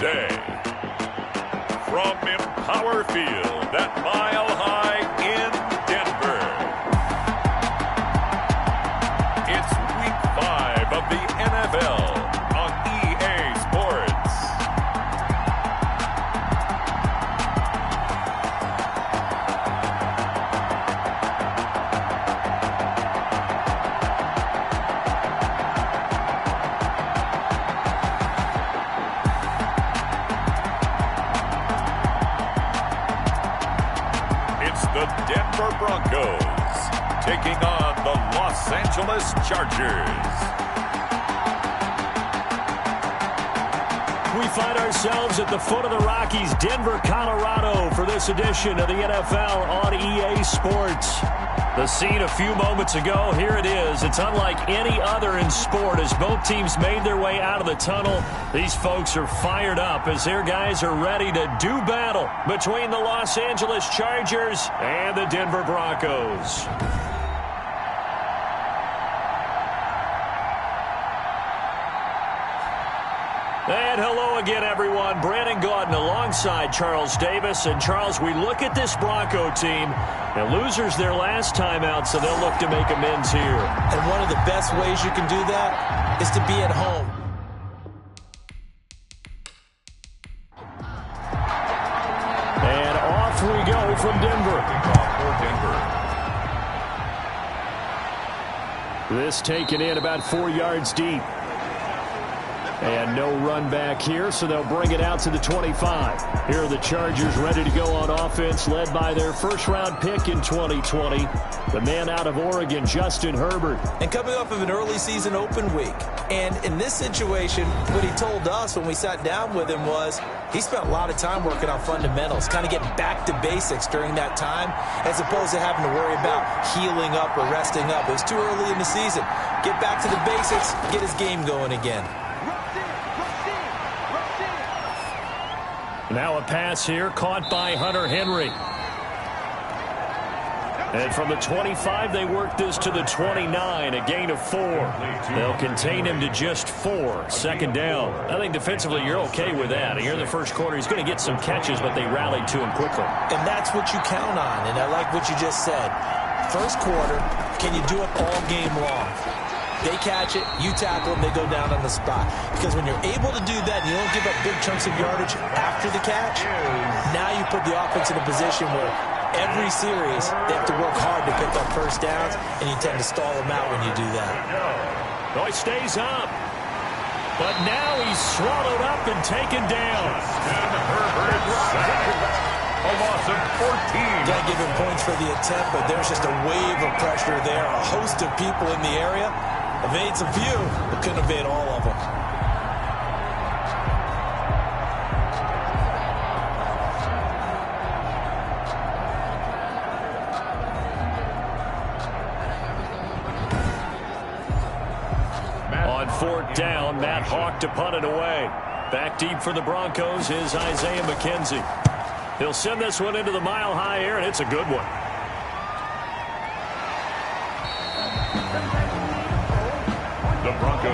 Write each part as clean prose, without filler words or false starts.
Tuesday. From Empower Field at Mile High in Denver. It's Week 5 of the NFL on EA Sports. The Denver Broncos taking on the Los Angeles Chargers. We find ourselves at the foot of the Rockies, Denver, Colorado, for this edition of the NFL on EA Sports. The scene a few moments ago, here it is. It's unlike any other in sport as both teams made their way out of the tunnel. These folks are fired up as their guys are ready to do battle between the Los Angeles Chargers and the Denver Broncos. And hello again, everyone. Brandon Gaudin alongside Charles Davis. And, Charles, we look at this Bronco team. And losers their last time out, so they'll look to make amends here. And one of the best ways you can do that is to be at home. And off we go from Denver. This taken in about 4 yards deep. And no run back here, so they'll bring it out to the 25. Here are the Chargers ready to go on offense, led by their first-round pick in 2020, the man out of Oregon, Justin Herbert. And coming off of an early season open week. And in this situation, what he told us when we sat down with him was he spent a lot of time working on fundamentals, kind of getting back to basics during that time, as opposed to having to worry about healing up or resting up. It was too early in the season. Get back to the basics, get his game going again. Now a pass here, caught by Hunter Henry. And from the 25, they work this to the 29, a gain of 4. They'll contain him to just 4, second down. I think defensively you're okay with that. Here in the first quarter, he's going to get some catches, but they rallied to him quickly. And that's what you count on, and I like what you just said. First quarter, can you do it all game long? They catch it, you tackle them, they go down on the spot. Because when you're able to do that and you don't give up big chunks of yardage after the catch, now you put the offense in a position where every series they have to work hard to pick up first downs, and you tend to stall them out when you do that. Oh, he stays up. But now he's swallowed up and taken down. And Herbert sacked. A loss of 14. Got to give him points for the attempt, but there's just a wave of pressure there. A host of people in the area. Evades a few, but couldn't evade all of them. On fourth down, Matt Hawk to punt it away. Back deep for the Broncos is Isaiah McKenzie. He'll send this one into the mile-high air, and it's a good one.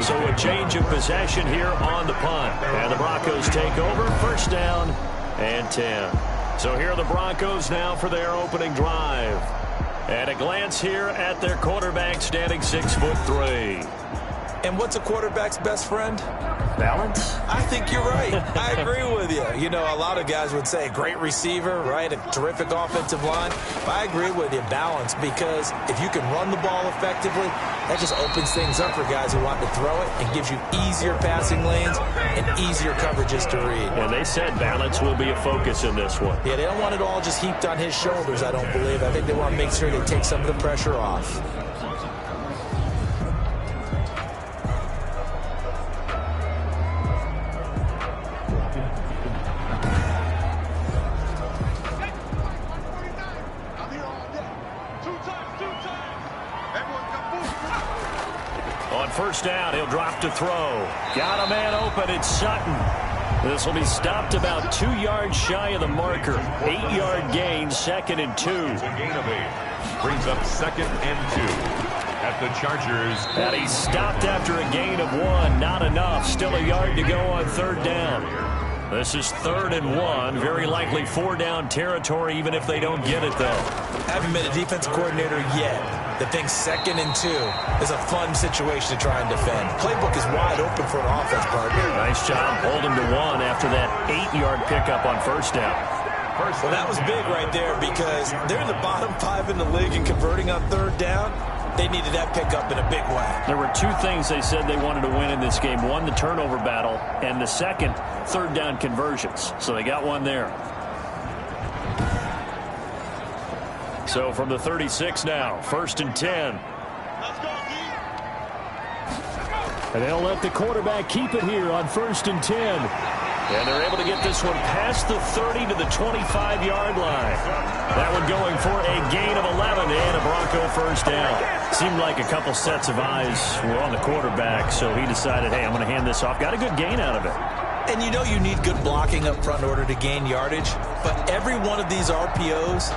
So a change of possession here on the punt. And the Broncos take over, first down and 10. So here are the Broncos now for their opening drive. And a glance here at their quarterback, standing 6'3". And what's a quarterback's best friend? Balance? I think you're right. I agree with you. You know, a lot of guys would say great receiver, right? A terrific offensive line. But I agree with you, balance, because if you can run the ball effectively, that just opens things up for guys who want to throw it and gives you easier passing lanes and easier coverages to read. And they said balance will be a focus in this one. Yeah, they don't want it all just heaped on his shoulders, I don't believe. I think they want to make sure they take some of the pressure off. On first down, he'll drop to throw. Got a man open, it's Sutton. This will be stopped about 2 yards shy of the marker. 8-yard gain, 2nd and 2. It's a gain of 8. Brings up 2nd and 2 at the Chargers. And he's stopped after a gain of 1. Not enough. Still a yard to go on third down. This is 3rd and 1. Very likely 4-down territory, even if they don't get it, though. Haven't been a defense coordinator yet that thinks 2nd and 2 is a fun situation to try and defend. Playbook is wide open for an offense, partner. Nice job holding to 1 after that 8-yard pickup on 1st down. Well, that was big right there because they're in the bottom 5 in the league and converting on 3rd down. They needed that pickup in a big way. There were 2 things they said they wanted to win in this game. One, the turnover battle, and the second, 3rd down conversions. So they got one there. So from the 36 now, 1st and 10. And they'll let the quarterback keep it here on 1st and 10. And they're able to get this one past the 30 to the 25-yard line. That one going for a gain of 11 and a Bronco 1st down. Seemed like a couple sets of eyes were on the quarterback, so he decided, hey, I'm going to hand this off. Got a good gain out of it. And you know you need good blocking up front in order to gain yardage, but every one of these RPOs,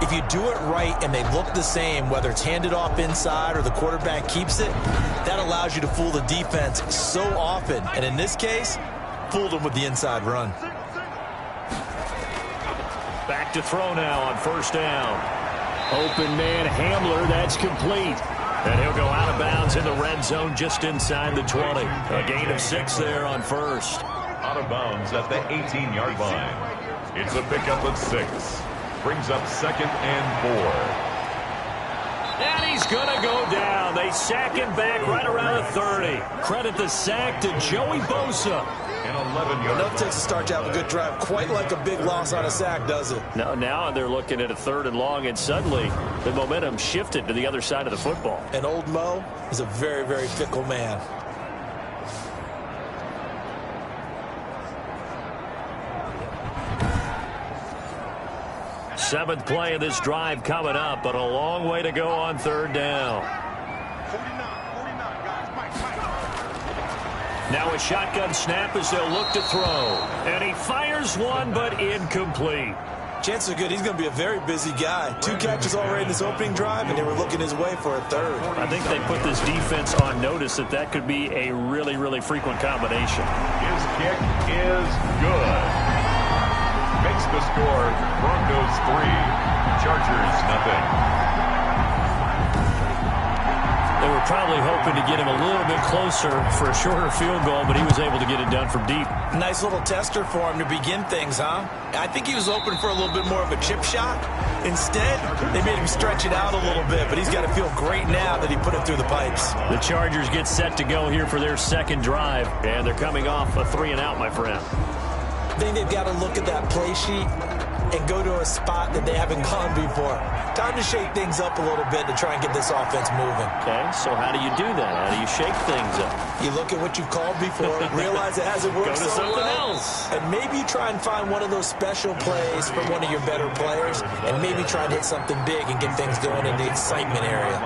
if you do it right and they look the same, whether it's handed off inside or the quarterback keeps it, that allows you to fool the defense so often. And in this case, fooled him with the inside run. Back to throw now on 1st down. Open man Hamler, that's complete. And he'll go out of bounds in the red zone just inside the 20. A gain of 6 there on 1st. Out of bounds at the 18-yard line. It's a pickup of 6. Brings up 2nd and 4. And he's going to go down. They sack him back right around the 30. Credit the sack to Joey Bosa. Enough takes to start to have a good drive. Quite like a big loss on a sack, does it? Now they're looking at a 3rd and long, and suddenly the momentum shifted to the other side of the football. And old Mo is a very, very fickle man. Seventh play of this drive coming up, but a long way to go on 3rd down. Now a shotgun snap as they'll look to throw. And he fires one, but incomplete. Chances are good. He's going to be a very busy guy. 2 catches already in this opening drive, and they were looking his way for a 3rd. I think they put this defense on notice that could be a really, really frequent combination. His kick is good. Makes the score Broncos 3, Chargers nothing. They were probably hoping to get him a little bit closer for a shorter field goal, but he was able to get it done from deep. Nice little tester for him to begin things, huh? I think he was open for a little bit more of a chip shot. Instead, they made him stretch it out a little bit, but he's got to feel great now that he put it through the pipes. The Chargers get set to go here for their 2nd drive, and they're coming off a 3-and-out, my friend. I think they've got to look at that play sheet and go to a spot that they haven't gone before. Time to shake things up a little bit to try and get this offense moving. Okay, so how do you do that? How do you shake things up? You look at what you've called before, realize it hasn't worked go to so something well, else. and maybe you try and find one of those special plays from one of your better players, and maybe try and hit something big and get things going in the excitement area.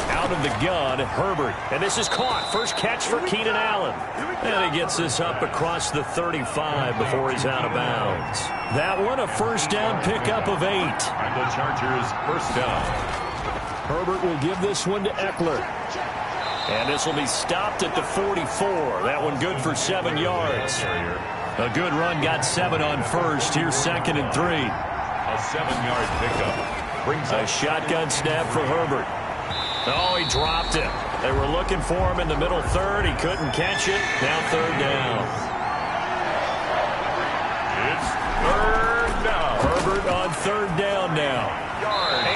Out of the gun, Herbert. And this is caught. First catch for Keenan Allen. And he gets this up across the 35 before he's out of bounds. That one, a 1st down pickup of 8. And the Chargers 1st down. Herbert will give this one to Eckler. And this will be stopped at the 44. That one good for 7 yards. A good run, got 7 on 1st. Here's 2nd and 3. A 7-yard pickup. Brings a shotgun snap for Herbert. Oh, he dropped it. They were looking for him in the middle 3rd. He couldn't catch it. Now 3rd down. It's 3rd down. Herbert on 3rd down now.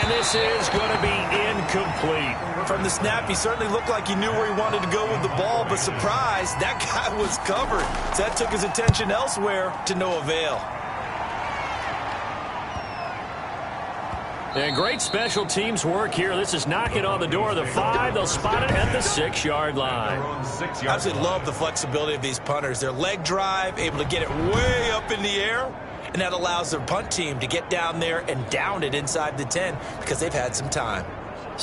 And this is going to be incomplete. From the snap, he certainly looked like he knew where he wanted to go with the ball, but surprise, that guy was covered. So that took his attention elsewhere to no avail. And great special teams work here. This is knocking on the door of the 5. They'll spot it at the 6-yard line. I absolutely love the flexibility of these punters. Their leg drive, able to get it way up in the air, and that allows their punt team to get down there and down it inside the 10 because they've had some time.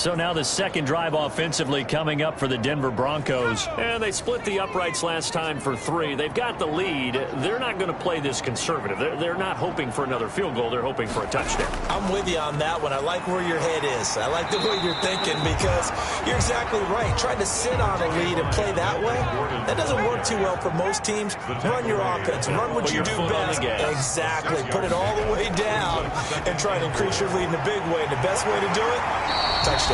So now the second drive offensively coming up for the Denver Broncos. And they split the uprights last time for 3. They've got the lead. They're not going to play this conservative. They're not hoping for another field goal. They're hoping for a touchdown. I'm with you on that one. I like where your head is. I like the way you're thinking because you're exactly right. Trying to sit on a lead and play that way, that doesn't work too well for most teams. Run your offense. Run what you do best. Exactly. Put it all the way down and try to increase your lead in a big way. And the best way to do it, touchdowns.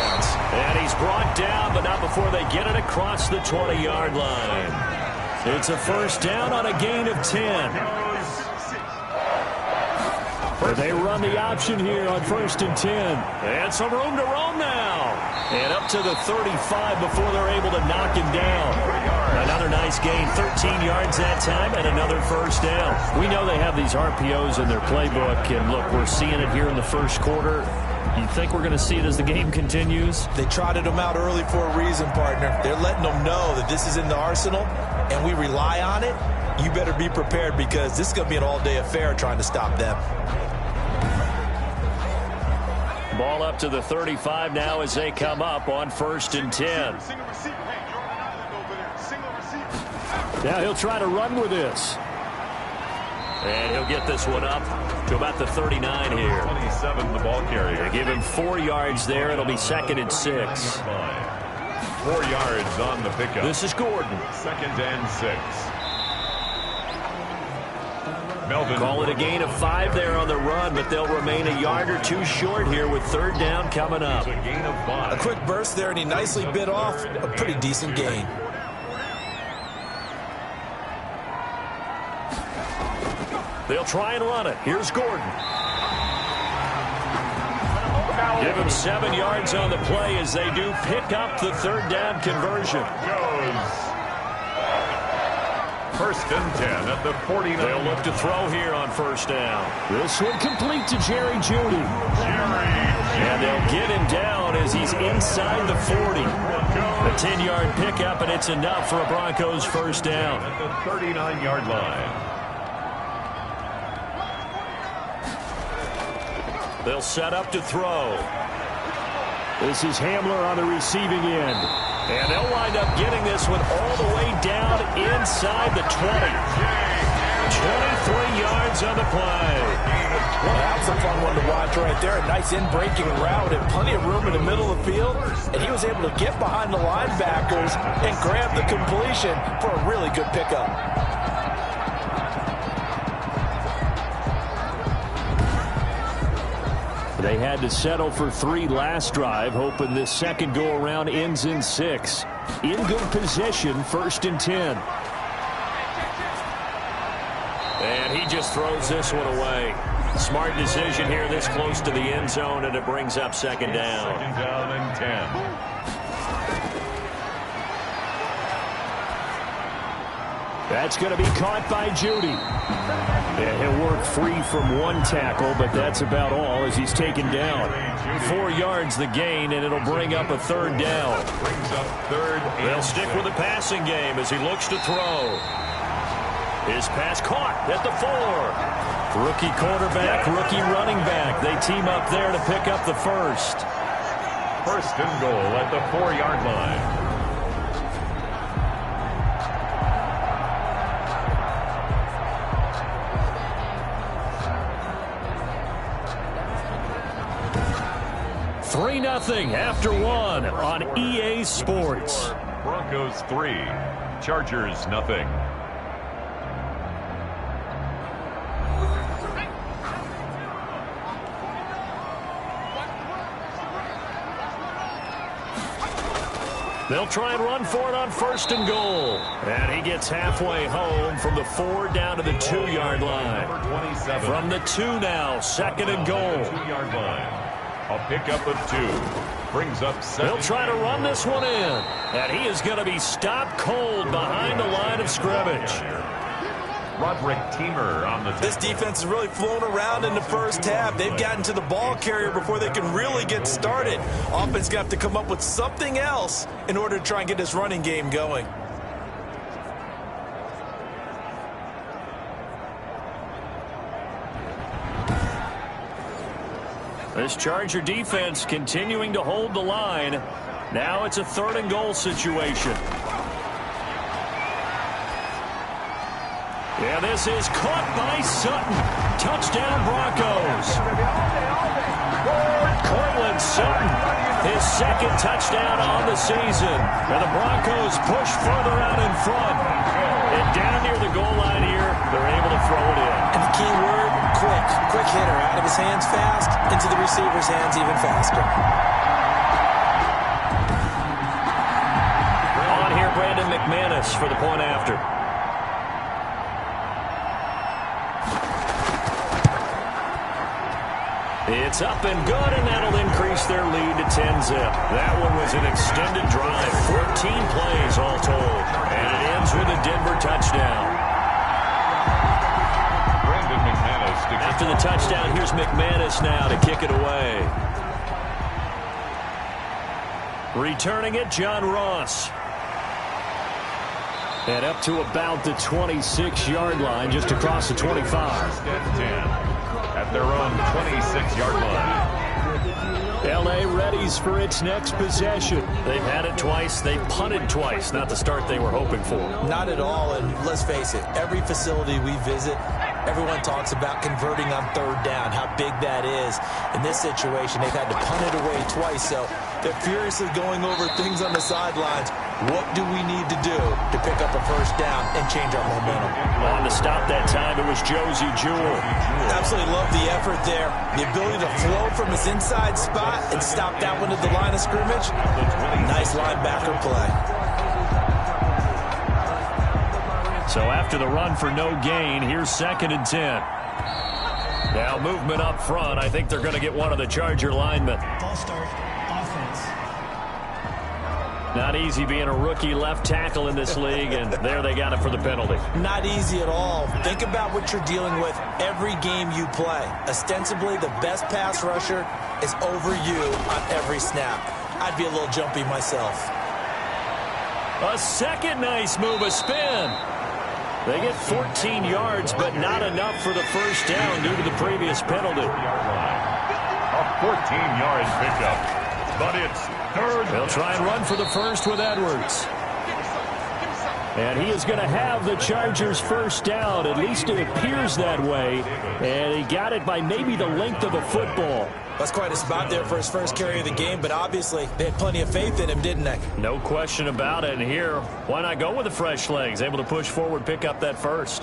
And he's brought down, but not before they get it across the 20-yard line. It's a first down on a gain of 10. They run the option here on 1st and 10. And some room to roam now. And up to the 35 before they're able to knock him down. Another nice gain, 13 yards that time, and another first down. We know they have these RPOs in their playbook, and look, we're seeing it here in the first quarter. You think we're going to see it as the game continues? They trotted them out early for a reason, partner. They're letting them know that this is in the arsenal, and we rely on it. You better be prepared because this is going to be an all-day affair trying to stop them. Ball up to the 35 now as they come up on 1st and 10. Now he'll try to run with this. And he'll get this one up to about the 39 here. 27, the ball carrier. They give him 4 yards there. It'll be 2nd and 6. 4 yards on the pickup. This is Gordon. 2nd and 6. Melvin. Call it a gain of 5 there on the run, but they'll remain a yard or 2 short here with 3rd down coming up. A gain of 5. A quick burst there, and he nicely bit off a pretty decent gain. They'll try and run it. Here's Gordon. Give him 7 yards on the play as they do pick up the 3rd down conversion. Goes. 1st and 10 at the 49. They'll look to throw here on 1st down. This one complete to Jerry Jeudy. And they'll get him down as he's inside the 40. A 10-yard pickup, and it's enough for a Broncos 1st down. At the 39-yard line. They'll set up to throw. This is Hamler on the receiving end. And they'll wind up getting this one all the way down inside the 20. 23 yards on the play. Well, that's a fun one to watch right there. A nice in-breaking route and plenty of room in the middle of the field. And he was able to get behind the linebackers and grab the completion for a really good pickup. They had to settle for 3 last drive, hoping this second go-around ends in 6. In good position, 1st and 10. And he just throws this one away. Smart decision here this close to the end zone, and it brings up 2nd down. 2nd down and 10. That's going to be caught by Jeudy. And he'll work free from 1 tackle, but that's about all as he's taken down. 4 yards the gain, and it'll bring up a 3rd down. Brings up 3rd. They'll stick with the passing game as he looks to throw. His pass caught at the 4. Rookie quarterback, rookie running back. They team up there to pick up the 1st. 1st and goal at the 4-yard line. Nothing after 1 on EA Sports. Broncos 3, Chargers nothing. They'll try and run for it on 1st and goal. And he gets halfway home from the 4 down to the 2-yard line. Number 27. From the 2 now, 2nd and goal. 2-yard line. A pickup of 2. Brings up 7. They'll try to run this one in. And he is going to be stopped cold behind the line of scrimmage. Roderick Teamer on the This defense has really flown around in the first half. They've gotten to the ball carrier before they can really get started. Offense got to come up with something else in order to try and get this running game going. This Charger defense continuing to hold the line. Now it's a 3rd and goal situation. Yeah, this is caught by Sutton. Touchdown, Broncos. Cortland Sutton, his 2nd touchdown on the season. And the Broncos push further out in front. And down near the goal line here, they're able to throw it in. And the key word, quick. Quick hitter. Out of his hands fast, into the receiver's hands even faster. On here, Brandon McManus for the point after. It's up and good, and that'll increase their lead to 10-zip. That one was an extended drive, 14 plays all told, and it ends with a Denver touchdown. Brandon McManus. After the touchdown, here's McManus now to kick it away. Returning it, John Ross. And up to about the 26-yard line, just across the 25. At their own 26-yard line. L.A. readies for its next possession. They've had it twice. They've punted twice. Not the start they were hoping for. Not at all, and let's face it, every facility we visit, everyone talks about converting on 3rd down, how big that is. In this situation, they've had to punt it away twice, so they're furiously going over things on the sidelines. What do we need to do to pick up a 1st down and change our momentum? On to stop that time, it was Josie Jewell. Absolutely love the effort there. The ability to flow from his inside spot and stop that one at the line of scrimmage. Nice linebacker play. So after the run for no gain, here's 2nd and 10. Now movement up front. I think they're going to get one of the Charger linemen. Ball start, offense. Not easy being a rookie left tackle in this league, and there they got it for the penalty. Not easy at all. Think about what you're dealing with every game you play. Ostensibly, the best pass rusher is over you on every snap. I'd be a little jumpy myself. A second nice move, a spin. They get 14 yards, but not enough for the 1st down due to the previous penalty. A 14-yard pickup, but it's 3rd. They'll try and run for the 1st with Edwards. And he is going to have the Chargers' 1st down. At least it appears that way. And he got it by maybe the length of a football. That's quite a spot there for his 1st carry of the game, but obviously they had plenty of faith in him, didn't they? No question about it. And here, why not go with the fresh legs? Able to push forward, pick up that 1st.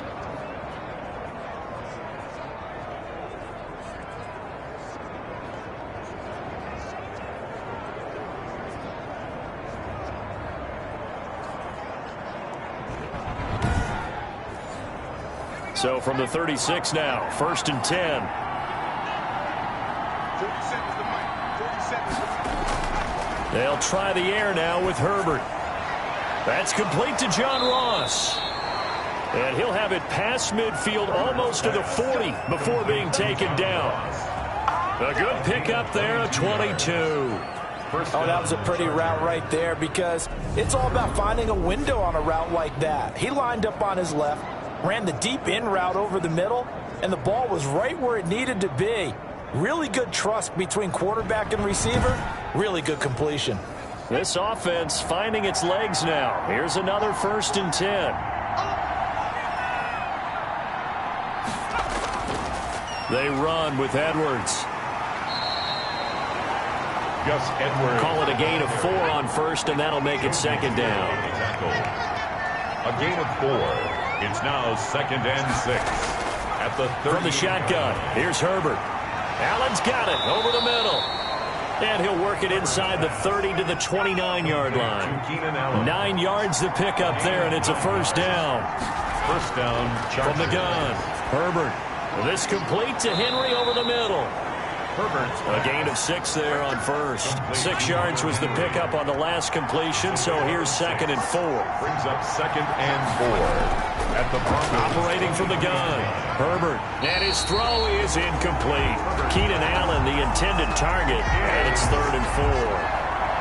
So from the 36 now, 1st and 10. They'll try the air now with Herbert. That's complete to John Ross. And he'll have it past midfield almost to the 40 before being taken down. A good pickup there, a 22. Oh, that was a pretty route right there because it's all about finding a window on a route like that. He lined up on his left, ran the deep in route over the middle, and the ball was right where it needed to be. Really good trust between quarterback and receiver. Really good completion. This offense finding its legs now. Here's another 1st and 10. They run with Edwards. Gus Edwards. Call it a gain of 4 on 1st, and that'll make it 2nd down. A gain of 4. It's now 2nd and 6. At the 30. From the shotgun, here's Herbert. Allen's got it over the middle. And he'll work it inside the 30 to the 29-yard line. 9 yards to pick up there, and it's a 1st down. 1st down, from the gun. Herbert. This complete to Henry over the middle. Herbert. A gain of 6 there on 1st. 6 yards was the pickup on the last completion, so here's 2nd and 4. Brings up 2nd and 4. At the Broncos. Operating from the gun. Herbert. And his throw is incomplete. Keenan Allen, the intended target, and it's 3rd and 4.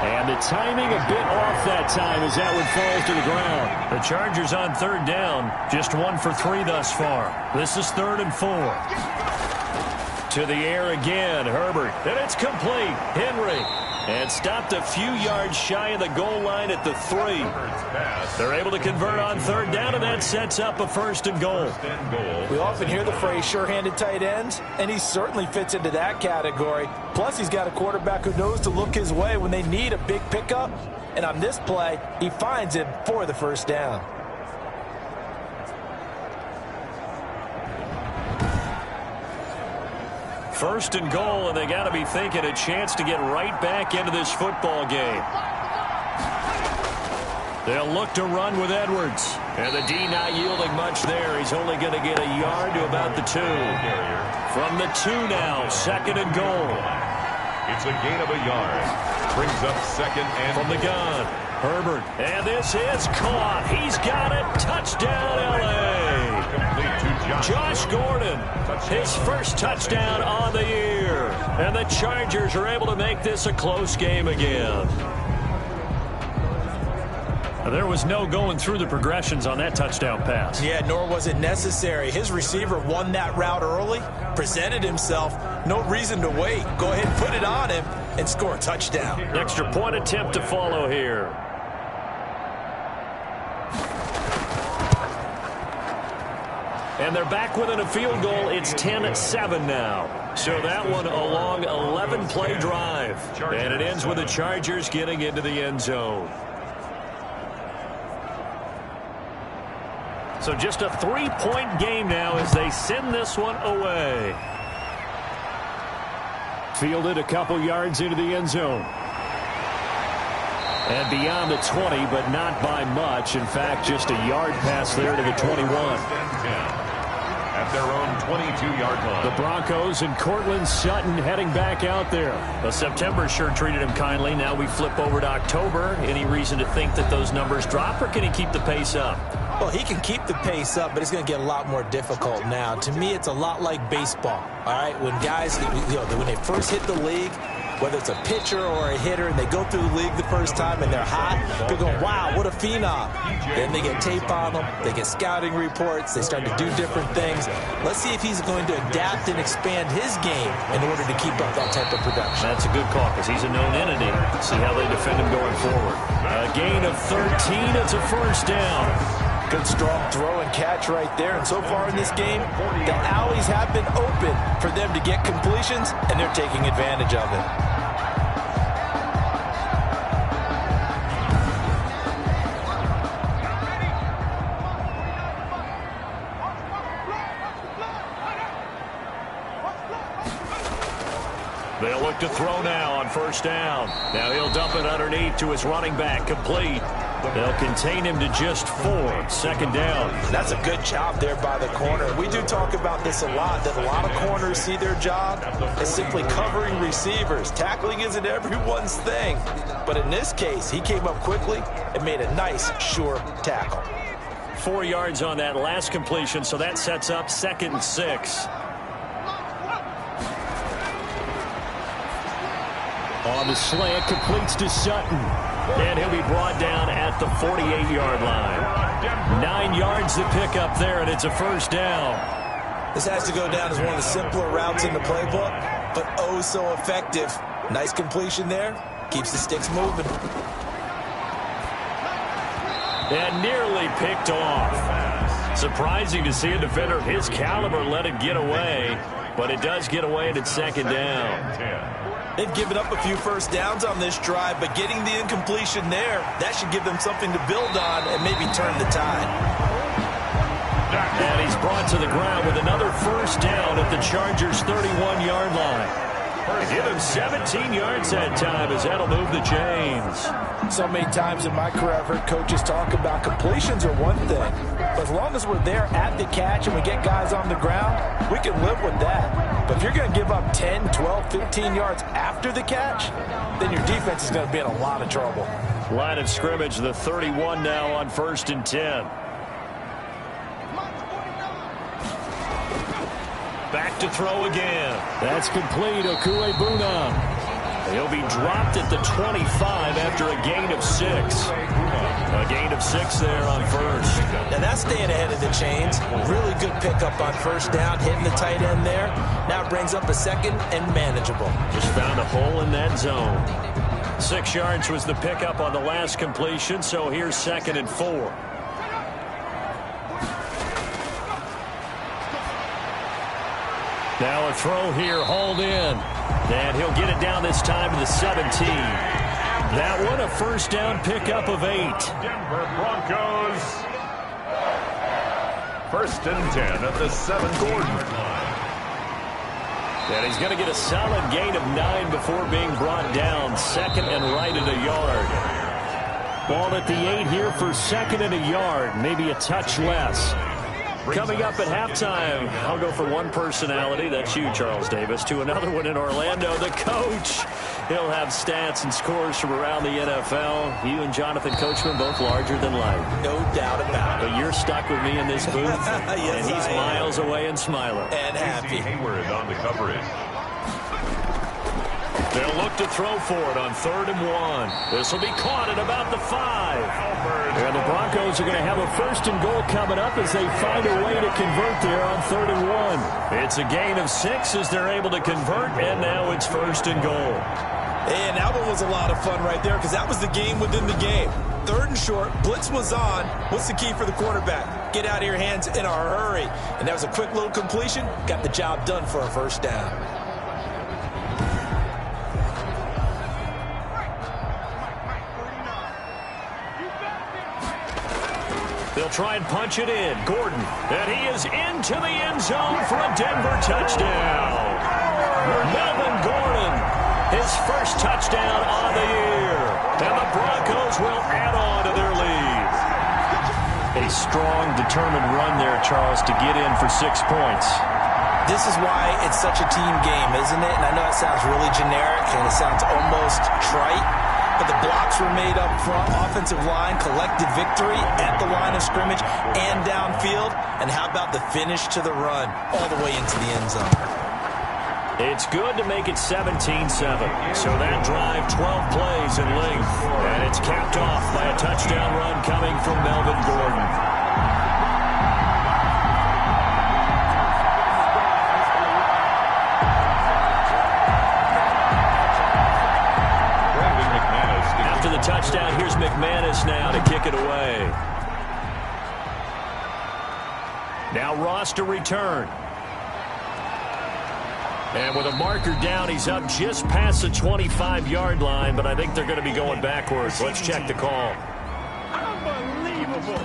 And the timing a bit off that time as that one falls to the ground. The Chargers on 3rd down, just 1 for 3 thus far. This is 3rd and 4. To the air again, Herbert. And it's complete. Henry. And stopped a few yards shy of the goal line at the 3. They're able to convert on third down, and that sets up a 1st and goal. We often hear the phrase sure-handed tight ends, and he certainly fits into that category. Plus, he's got a quarterback who knows to look his way when they need a big pickup. And on this play, he finds him for the 1st down. First and goal, and they got to be thinking a chance to get right back into this football game. They'll look to run with Edwards. And the D not yielding much there. He's only going to get a yard to about the 2. From the 2 now, 2nd and goal. It's a gain of a yard. Brings up 2nd and from the gun. Herbert. And this is caught. He's got it. Touchdown, L.A. complete to Josh Gordon. His first touchdown on the year. And the Chargers are able to make this a close game again. There was no going through the progressions on that touchdown pass. Yeah, nor was it necessary. His receiver won that route early, presented himself. No reason to wait. Go ahead and put it on him and score a touchdown. Extra point attempt to follow here. And they're back within a field goal. It's 10-7 now. So that one a long 11-play drive. And it ends with the Chargers getting into the end zone. So just a 3-point game now as they send this one away. Fielded a couple yards into the end zone. And beyond the 20, but not by much. In fact, just a yard pass there to the 21. At their own 22-yard line. The Broncos and Cortland Sutton heading back out there. Well, September sure treated him kindly. Now we flip over to October. Any reason to think that those numbers drop, or can he keep the pace up? Well, he can keep the pace up, but it's going to get a lot more difficult now. To me, it's a lot like baseball, all right? When guys, when they first hit the league, whether it's a pitcher or a hitter, and they go through the league the first time and they're hot, they're going, wow, what a phenom. Then they get tape on them, they get scouting reports, they start to do different things. Let's see if he's going to adapt and expand his game in order to keep up that type of production. That's a good call because he's a known entity. See how they defend him going forward. A gain of 13, it's a 1st down. Good strong throw and catch right there. And so far in this game, the alleys have been open for them to get completions, and they're taking advantage of it. They'll look to throw now on 1st down. Now he'll dump it underneath to his running back, complete. They'll contain him to just 4. 2nd down. That's a good job there by the corner. We do talk about this a lot, that a lot of corners see their job as simply covering receivers. Tackling isn't everyone's thing. But in this case, he came up quickly and made a nice, sure tackle. 4 yards on that last completion, so that sets up 2nd and 6. On the slant, completes to Sutton. And he'll be brought down at the 48-yard line. 9 yards to pick up there, and it's a 1st down. This has to go down as one of the simpler routes in the playbook, but oh so effective. Nice completion there. Keeps the sticks moving. And nearly picked off. Surprising to see a defender of his caliber let it get away, but it does get away and it's 2nd down. They've given up a few 1st downs on this drive, but getting the incompletion there, that should give them something to build on and maybe turn the tide. And he's brought to the ground with another 1st down at the Chargers' 31-yard line. Give him 17 yards that time as that'll move the chains. So many times in my career I've heard coaches talk about completions are one thing, but as long as we're there at the catch and we get guys on the ground, we can live with that. But if you're going to give up 10, 12, 15 yards after the catch, then your defense is going to be in a lot of trouble. Line of scrimmage, the 31 now on 1st and 10. Back to throw again. That's complete. Okuebuna. He'll be dropped at the 25 after a gain of 6. A gain of 6 there on first. Now that's staying ahead of the chains. Really good pickup on first down, hitting the tight end there. Now it brings up a second and manageable. Just found a hole in that zone. 6 yards was the pickup on the last completion, so here's 2nd and 4. Now a throw here, hauled in. And he'll get it down this time to the 17. That one a first down pickup of 8. Denver Broncos. 1st and 10 at the 7 Gordon line. And he's going to get a solid gain of 9 before being brought down. 2nd and right at a yard. Ball at the 8 here for 2nd and a yard. Maybe a touch less. Coming up at halftime, I'll go from one personality, that's you, Charles Davis, to another one in Orlando, the coach. He'll have stats and scores from around the NFL. You and Jonathan Coachman both larger than life. No doubt about it. But you're stuck with me in this booth, yes, and he's miles away and smiling. And happy. Hayward on the coverage. They'll look to throw for it on 3rd and 1. This will be caught at about the 5. And the Broncos are going to have a 1st and goal coming up as they find a way to convert there on 3rd and 1. It's a gain of 6 as they're able to convert, and now it's 1st and goal. And that one was a lot of fun right there because that was the game within the game. 3rd and short, blitz was on. What's the key for the quarterback? Get out of your hands in a hurry. And that was a quick little completion. Got the job done for a first down. They'll try and punch it in. Gordon, and he is into the end zone for a Denver touchdown. Melvin Gordon, his first touchdown on the year. And the Broncos will add on to their lead. A strong, determined run there, Charles, to get in for 6 points. This is why it's such a team game, isn't it? And I know it sounds really generic and it sounds almost trite. But the blocks were made up front. Offensive line collected victory at the line of scrimmage and downfield. And how about the finish to the run all the way into the end zone? It's good to make it 17-7. So that drive, 12 plays in length. And it's capped off by a touchdown run coming from Melvin Gordon. After the touchdown, here's McManus now to kick it away. Now Ross to return. And with a marker down, he's up just past the 25-yard line, but I think they're going to be going backwards. Let's check the call. Unbelievable.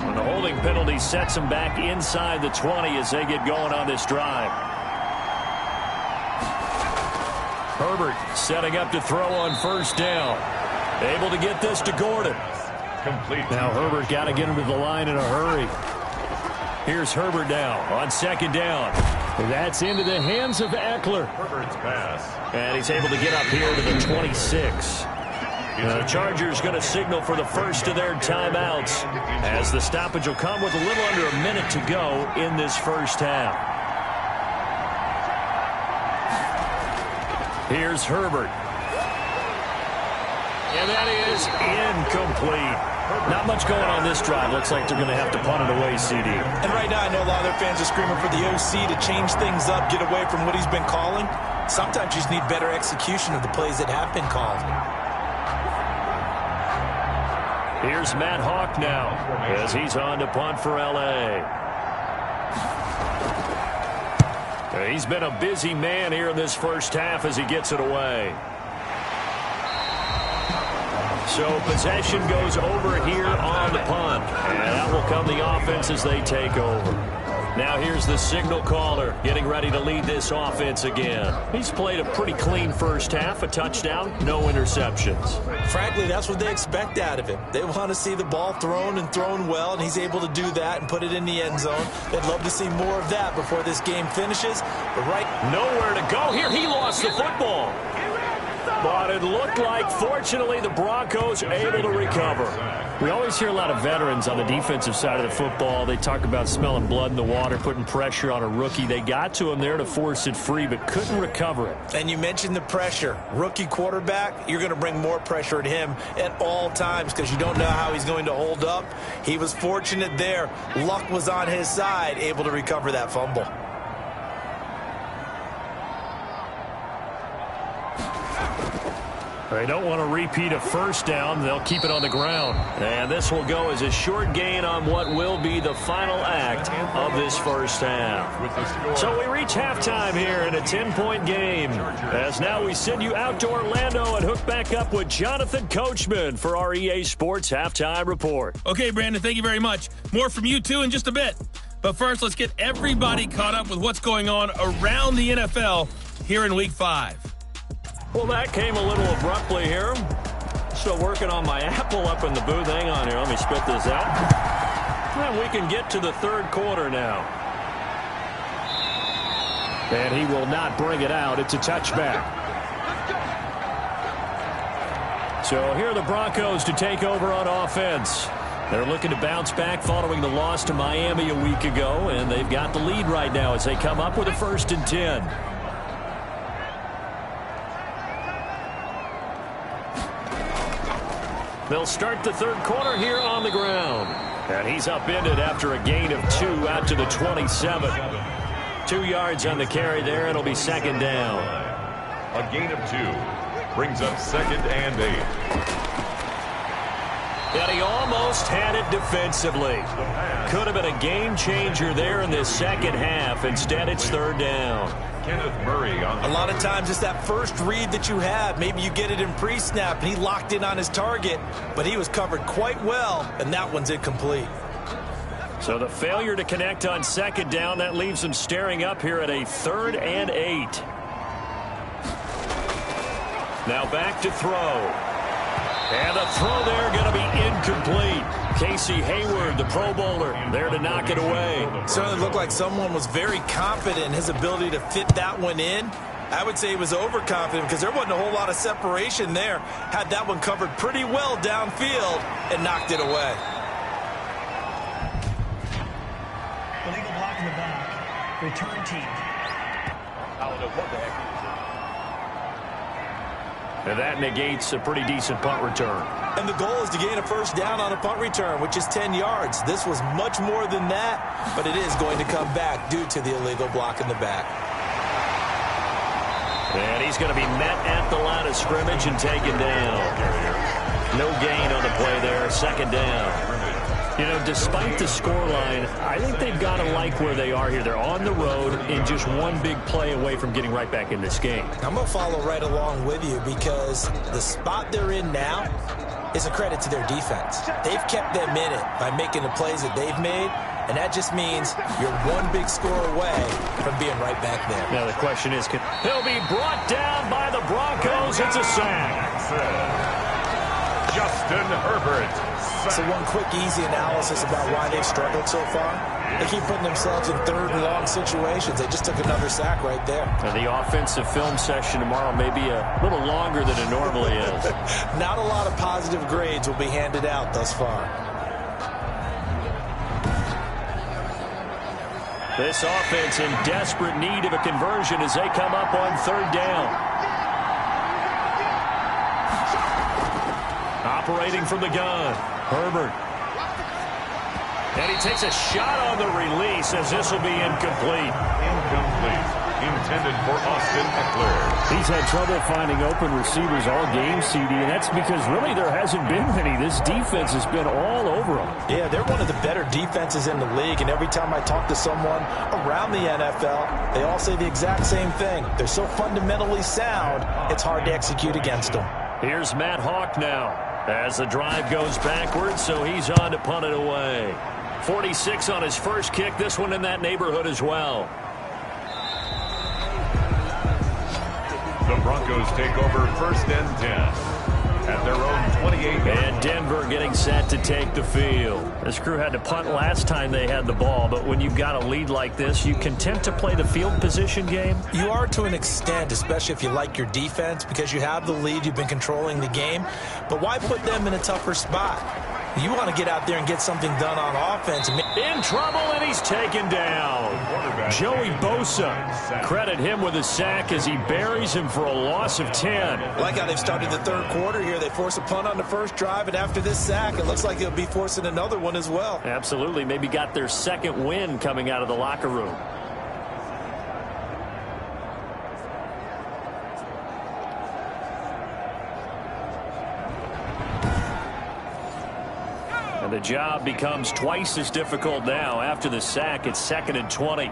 And the holding penalty sets them back inside the 20 as they get going on this drive. Herbert setting up to throw on first down. Able to get this to Gordon. Complete. Now Herbert got to get him to the line in a hurry. Here's Herbert now on 2nd down. That's into the hands of Eckler. Herbert's pass. And he's able to get up here to the 26. The Chargers going to signal for the first of their timeouts as the stoppage will come with a little under a minute to go in this first half. Here's Herbert. And that is incomplete. Not much going on this drive. Looks like they're going to have to punt it away, CD. And right now I know a lot of their fans are screaming for the OC to change things up, get away from what he's been calling. Sometimes you just need better execution of the plays that have been called. Here's Matt Hawk now as he's on to punt for L.A. He's been a busy man here in this first half as he gets it away. So possession goes over here on the punt. And that will come the offense as they take over. Now here's the signal caller getting ready to lead this offense again. He's played a pretty clean first half, a touchdown, no interceptions. Frankly, that's what they expect out of him. They want to see the ball thrown and thrown well, and he's able to do that and put it in the end zone. They'd love to see more of that before this game finishes. But right, nowhere to go here. He lost the football. But it looked like, fortunately, the Broncos able to recover. We always hear a lot of veterans on the defensive side of the football. They talk about smelling blood in the water, putting pressure on a rookie. They got to him there to force it free, but couldn't recover it. And you mentioned the pressure. Rookie quarterback, you're going to bring more pressure at him at all times because you don't know how he's going to hold up. He was fortunate there. Luck was on his side, able to recover that fumble. They don't want to repeat a first down. They'll keep it on the ground. And this will go as a short gain on what will be the final act of this first half. So we reach halftime here in a 10-point game. As now we send you out to Orlando and hook back up with Jonathan Coachman for our EA Sports Halftime Report. Okay, Brandon, thank you very much. More from you, too, in just a bit. But first, let's get everybody caught up with what's going on around the NFL here in Week 5. Well, that came a little abruptly here. Still working on my Apple up in the booth. Hang on here. Let me spit this out. And we can get to the third quarter now. And he will not bring it out. It's a touchback. So here are the Broncos to take over on offense. They're looking to bounce back following the loss to Miami a week ago, and they've got the lead right now as they come up with a 1st and 10. They'll start the third quarter here on the ground. And he's upended after a gain of 2 out to the 27. 2 yards on the carry there. It'll be 2nd down. A gain of 2 brings up 2nd and 8. And he almost had it defensively. Could have been a game changer there in this second half. Instead, it's 3rd down. Kenneth Murray on A lot of times it's that first read that you have. Maybe you get it in pre-snap, and he locked in on his target, but he was covered quite well, and that one's incomplete. So the failure to connect on 2nd down, that leaves him staring up here at a 3rd and 8. Now back to throw. And the throw there going to be incomplete. Casey Hayward, the Pro Bowler, there to knock it away. Certainly looked like someone was very confident in his ability to fit that one in. I would say he was overconfident because there wasn't a whole lot of separation there. Had that one covered pretty well downfield and knocked it away. Illegal block in the back. Return team. I don't know what the heck. And that negates a pretty decent punt return. And the goal is to gain a 1st down on a punt return, which is 10 yards. This was much more than that, but it is going to come back due to the illegal block in the back. And he's going to be met at the line of scrimmage and taken down. No gain on the play there, 2nd down. You know, despite the scoreline, I think they've got to like where they are here. They're on the road and just one big play away from getting right back in this game. I'm going to follow right along with you because the spot they're in now is a credit to their defense. They've kept them in it by making the plays that they've made, and that just means you're one big score away from being right back there. Now the question is, he'll be brought down by the Broncos. It's a sack. Justin Herbert. So one quick, easy analysis about why they've struggled so far. They keep putting themselves in 3rd and long situations. They just took another sack right there. And the offensive film session tomorrow may be a little longer than it normally is. Not a lot of positive grades will be handed out thus far. This offense in desperate need of a conversion as they come up on 3rd down. Operating from the gun, Herbert. And he takes a shot on the release as this will be incomplete. Incomplete. Intended for Austin Eckler. He's had trouble finding open receivers all game, CD, and that's because really there hasn't been many. This defense has been all over them. Yeah, they're one of the better defenses in the league, and every time I talk to someone around the NFL, they all say the exact same thing. They're so fundamentally sound, it's hard to execute against them. Here's Matt Hawk now as the drive goes backwards, so he's on to punt it away. 46 on his first kick, this one in that neighborhood as well. The Broncos take over 1st and 10 at their own 28. And Denver Herbert getting set to take the field. This crew had to punt last time they had the ball, but when you've got a lead like this, you content to play the field position game? You are to an extent, especially if you like your defense, because you have the lead, you've been controlling the game. But why put them in a tougher spot? You want to get out there and get something done on offense. In trouble, and he's taken down. Joey Bosa. Credit him with a sack as he buries him for a loss of 10. Like how they've started the third quarter here. They force a punt on the first drive, and after this sack, it looks like they'll be forcing another one as well. Absolutely. Maybe got their second win coming out of the locker room. And the job becomes twice as difficult now. After the sack, it's 2nd and 20.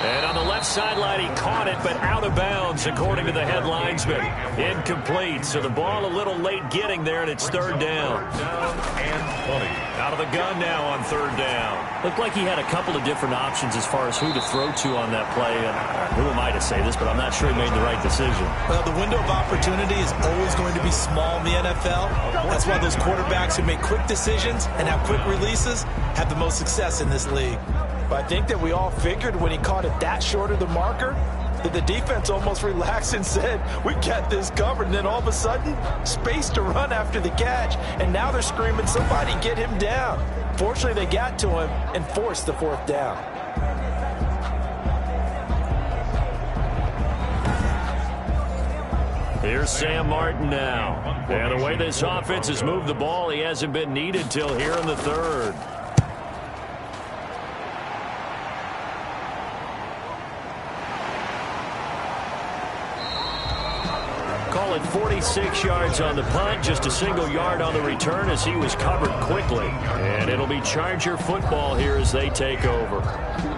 And on the left sideline, he caught it, but out of bounds, according to the head linesman. Incomplete, so the ball a little late getting there, and it's 3rd down. And 20. Out of the gun now on 3rd down. Looked like he had a couple of different options as far as who to throw to on that play. And who am I to say this, but I'm not sure he made the right decision. Well, the window of opportunity is always going to be small in the NFL. That's why those quarterbacks who make quick decisions and have quick releases have the most success in this league. But I think that we all figured when he caught it that short of the marker that the defense almost relaxed and said, we got this covered. And then all of a sudden, space to run after the catch. And now they're screaming, somebody get him down. Fortunately, they got to him and forced the 4th down. Here's Sam Martin now. And the way this offense has moved the ball, he hasn't been needed till here in the 3rd. Call it 46 yards on the punt, just a single yard on the return as he was covered quickly. And it'll be Charger football here as they take over.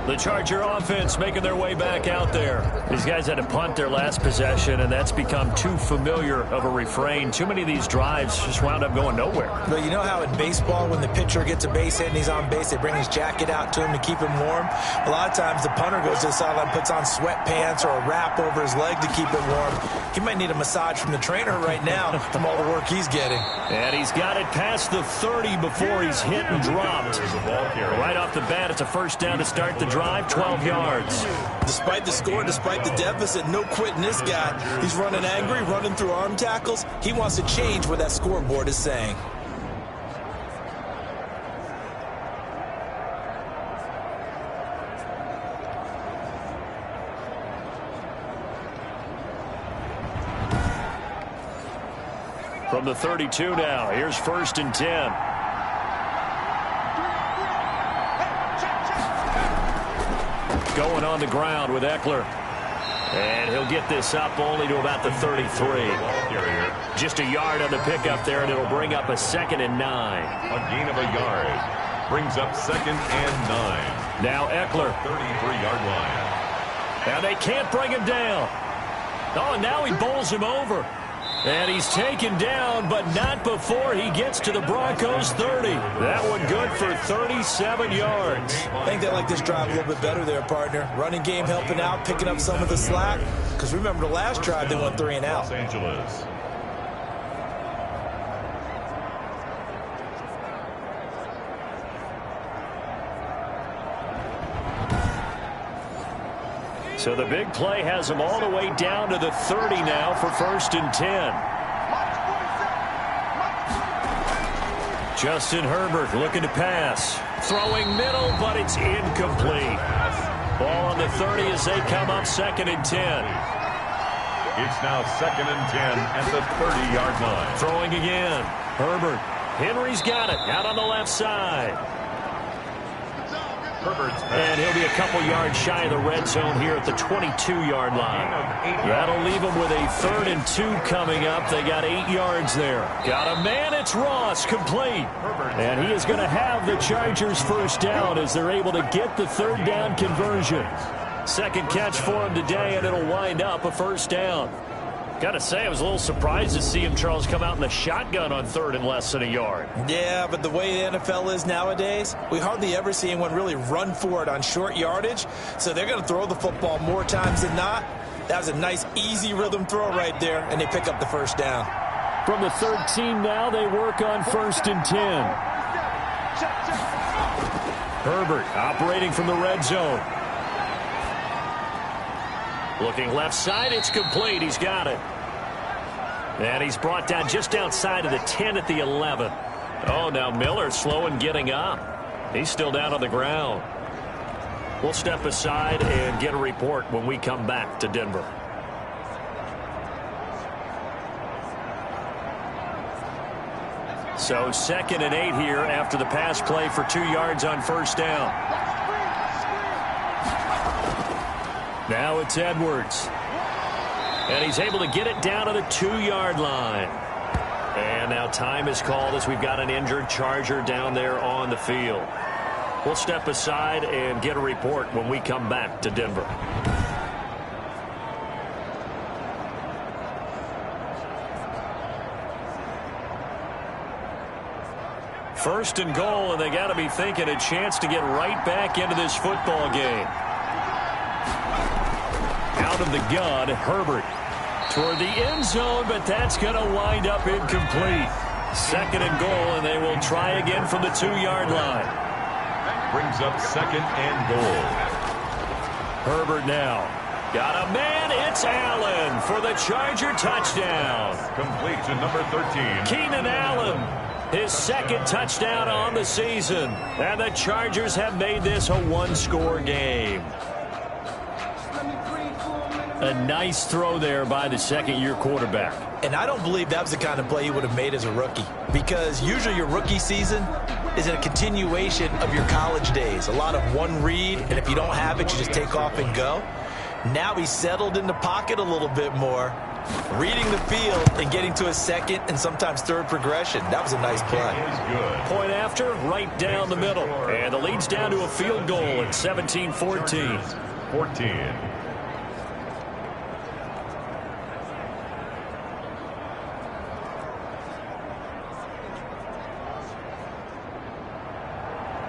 The Charger offense making their way back out there. These guys had to punt their last possession, and that's become too familiar of a refrain. Too many of these drives just wound up going nowhere. But you know how in baseball, when the pitcher gets a base hit and he's on base, they bring his jacket out to him to keep him warm? A lot of times the punter goes to the sideline, puts on sweatpants or a wrap over his leg to keep it warm. He might need a massage from the trainer right now from all the work he's getting. And he's got it past the 30 before he's hit and dropped. Right off the bat, it's a 1st down to start the drive, 12 yards. Despite the score, despite the deficit, no quitting this guy. He's running angry, running through arm tackles. He wants to change what that scoreboard is saying. From the 32 now, here's 1st and 10. Going on the ground with Eckler. And he'll get this up only to about the 33. Just a yard on the pickup there, and it'll bring up a 2nd and 9. A gain of a yard. Brings up 2nd and 9. Now Eckler. 33-yard line. And they can't bring him down. Oh, and now he bowls him over. And he's taken down, but not before he gets to the Broncos' 30. That one good for 37 yards. I think they like this drive a little bit better there, partner. Running game helping out, picking up some of the slack. Because remember the last drive, they went 3 and out. Los Angeles. So the big play has them all the way down to the 30 now for 1st and 10. Justin Herbert looking to pass. Throwing middle, but it's incomplete. Ball on the 30 as they come up 2nd and 10. It's now 2nd and 10 at the 30-yard line. Throwing again. Herbert. Henry's got it. Out on the left side. And he'll be a couple yards shy of the red zone here at the 22-yard line. That'll leave them with a 3rd and 2 coming up. They got 8 yards there. Got a man. It's Ross, complete. And he is going to have the Chargers 1st down as they're able to get the 3rd down conversion. 2nd catch for him today, and it'll wind up a 1st down. Gotta say, I was a little surprised to see him, Charles, come out in the shotgun on 3rd and less than a yard. Yeah, but the way the NFL is nowadays, we hardly ever see anyone really run for it on short yardage. So they're going to throw the football more times than not. That was a nice, easy rhythm throw right there, and they pick up the first down. From the 13 now, they work on 1st and 10. Herbert operating from the red zone. Looking left side, it's complete. He's got it. And he's brought down just outside of the 10 at the 11. Oh, now Miller slow in getting up. He's still down on the ground. We'll step aside and get a report when we come back to Denver. So 2nd and 8 here after the pass play for 2 yards on 1st down. Now it's Edwards. And he's able to get it down to the 2-yard line. And now time is called as we've got an injured Charger down there on the field. We'll step aside and get a report when we come back to Denver. First and goal, and they got to be thinking a chance to get right back into this football game. Out of the gun, Herbert toward the end zone, but that's going to wind up incomplete. 2nd and goal, and they will try again from the 2-yard line. Brings up 2nd and goal. Herbert now. Got a man, it's Allen for the Charger touchdown. Complete to number 13. Keenan Allen, his 2nd touchdown on the season. And the Chargers have made this a 1-score game. A nice throw there by the 2nd-year quarterback. And I don't believe that was the kind of play he would have made as a rookie, because usually your rookie season is a continuation of your college days. A lot of one read, and if you don't have it, you just take off and go. Now he's settled in the pocket a little bit more, reading the field and getting to his 2nd and sometimes 3rd progression. That was a nice play. Point after, right down the middle. And the lead's down to a field goal at 17-14. 14.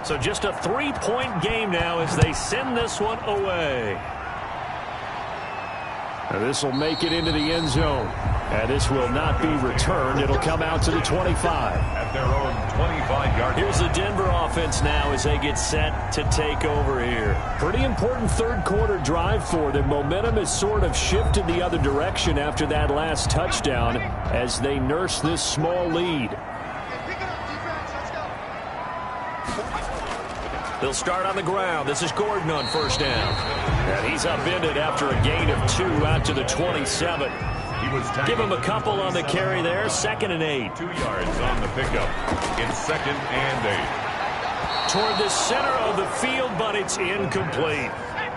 So just a 3-point game now as they send this one away. And this will make it into the end zone. And this will not be returned. It'll come out to the 25. At their own 25-yard line. Here's the Denver offense now as they get set to take over here. Pretty important 3rd quarter drive for them. Momentum has sort of shifted the other direction after that last touchdown as they nurse this small lead. They'll start on the ground. This is Gordon on 1st down. And he's upended after a gain of 2 out to the 27. Give him a couple on the carry there. 2nd and 8. 2 yards on the pickup. It's 2nd and 8. Toward the center of the field, but it's incomplete.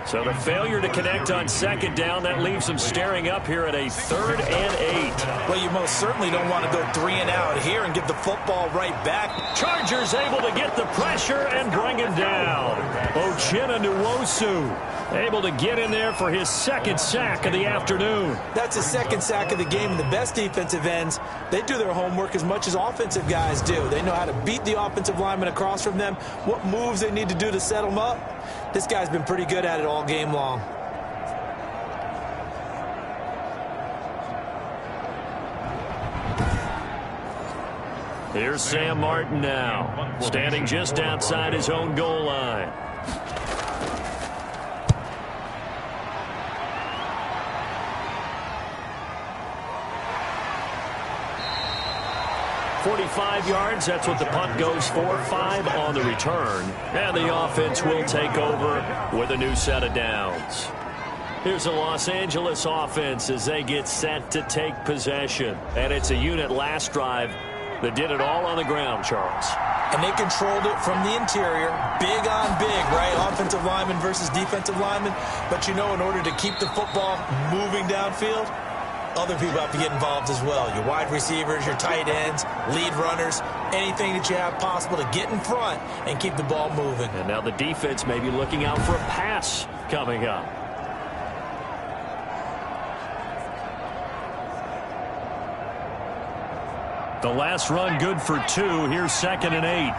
So the failure to connect on 2nd down, that leaves them staring up here at a 3rd and 8. Well, you most certainly don't want to go 3 and out here and give the football right back. Chargers able to get the pressure and bring him down. Uchenna Nwosu able to get in there for his 2nd sack of the afternoon. That's his 2nd sack of the game, and the best defensive ends, they do their homework as much as offensive guys do. They know how to beat the offensive lineman across from them, what moves they need to do to set them up. This guy's been pretty good at it all game long. Here's Sam Martin now, standing just outside his own goal line. .45 yards, that's what the punt goes for. 5 on the return. And the offense will take over with a new set of downs. Here's the Los Angeles offense as they get set to take possession. And it's a unit last drive that did it all on the ground, Charles. And they controlled it from the interior. Big on big, right? Offensive lineman versus defensive lineman. But you know, in order to keep the football moving downfield, other people have to get involved as well. Your wide receivers, your tight ends, lead runners, anything that you have possible to get in front and keep the ball moving. And now the defense may be looking out for a pass coming up. The last run good for 2. Here's 2nd and 8.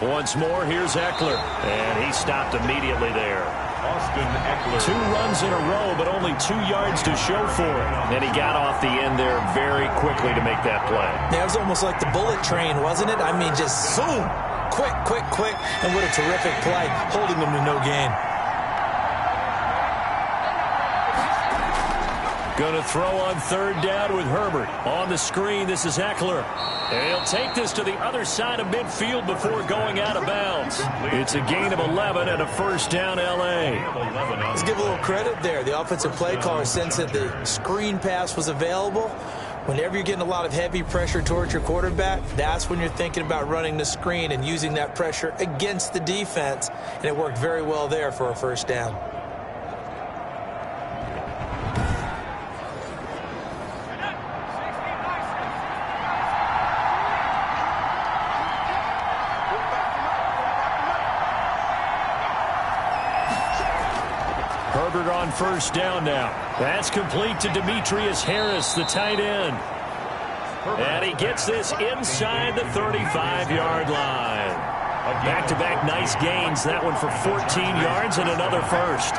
Once more, here's Eckler. And he stopped immediately there. Austin Eckler. 2 runs in a row, but only 2 yards to show for it. And he got off the end there very quickly to make that play. That was almost like the bullet train, wasn't it? I mean, just zoom. Quick, quick, quick. And what a terrific play, holding them to no gain. Going to throw on 3rd down with Herbert. On the screen, this is Eckler. And he'll take this to the other side of midfield before going out of bounds. It's a gain of 11 and a first down, L.A. Let's give a little credit there. The offensive play caller sensed that the screen pass was available. Whenever you're getting a lot of heavy pressure towards your quarterback, that's when you're thinking about running the screen and using that pressure against the defense. And it worked very well there for a first down. Herbert on first down now. That's complete to Demetrius Harris, the tight end. And he gets this inside the 35-yard line. Back-to-back nice gains. That one for 14 yards and another first.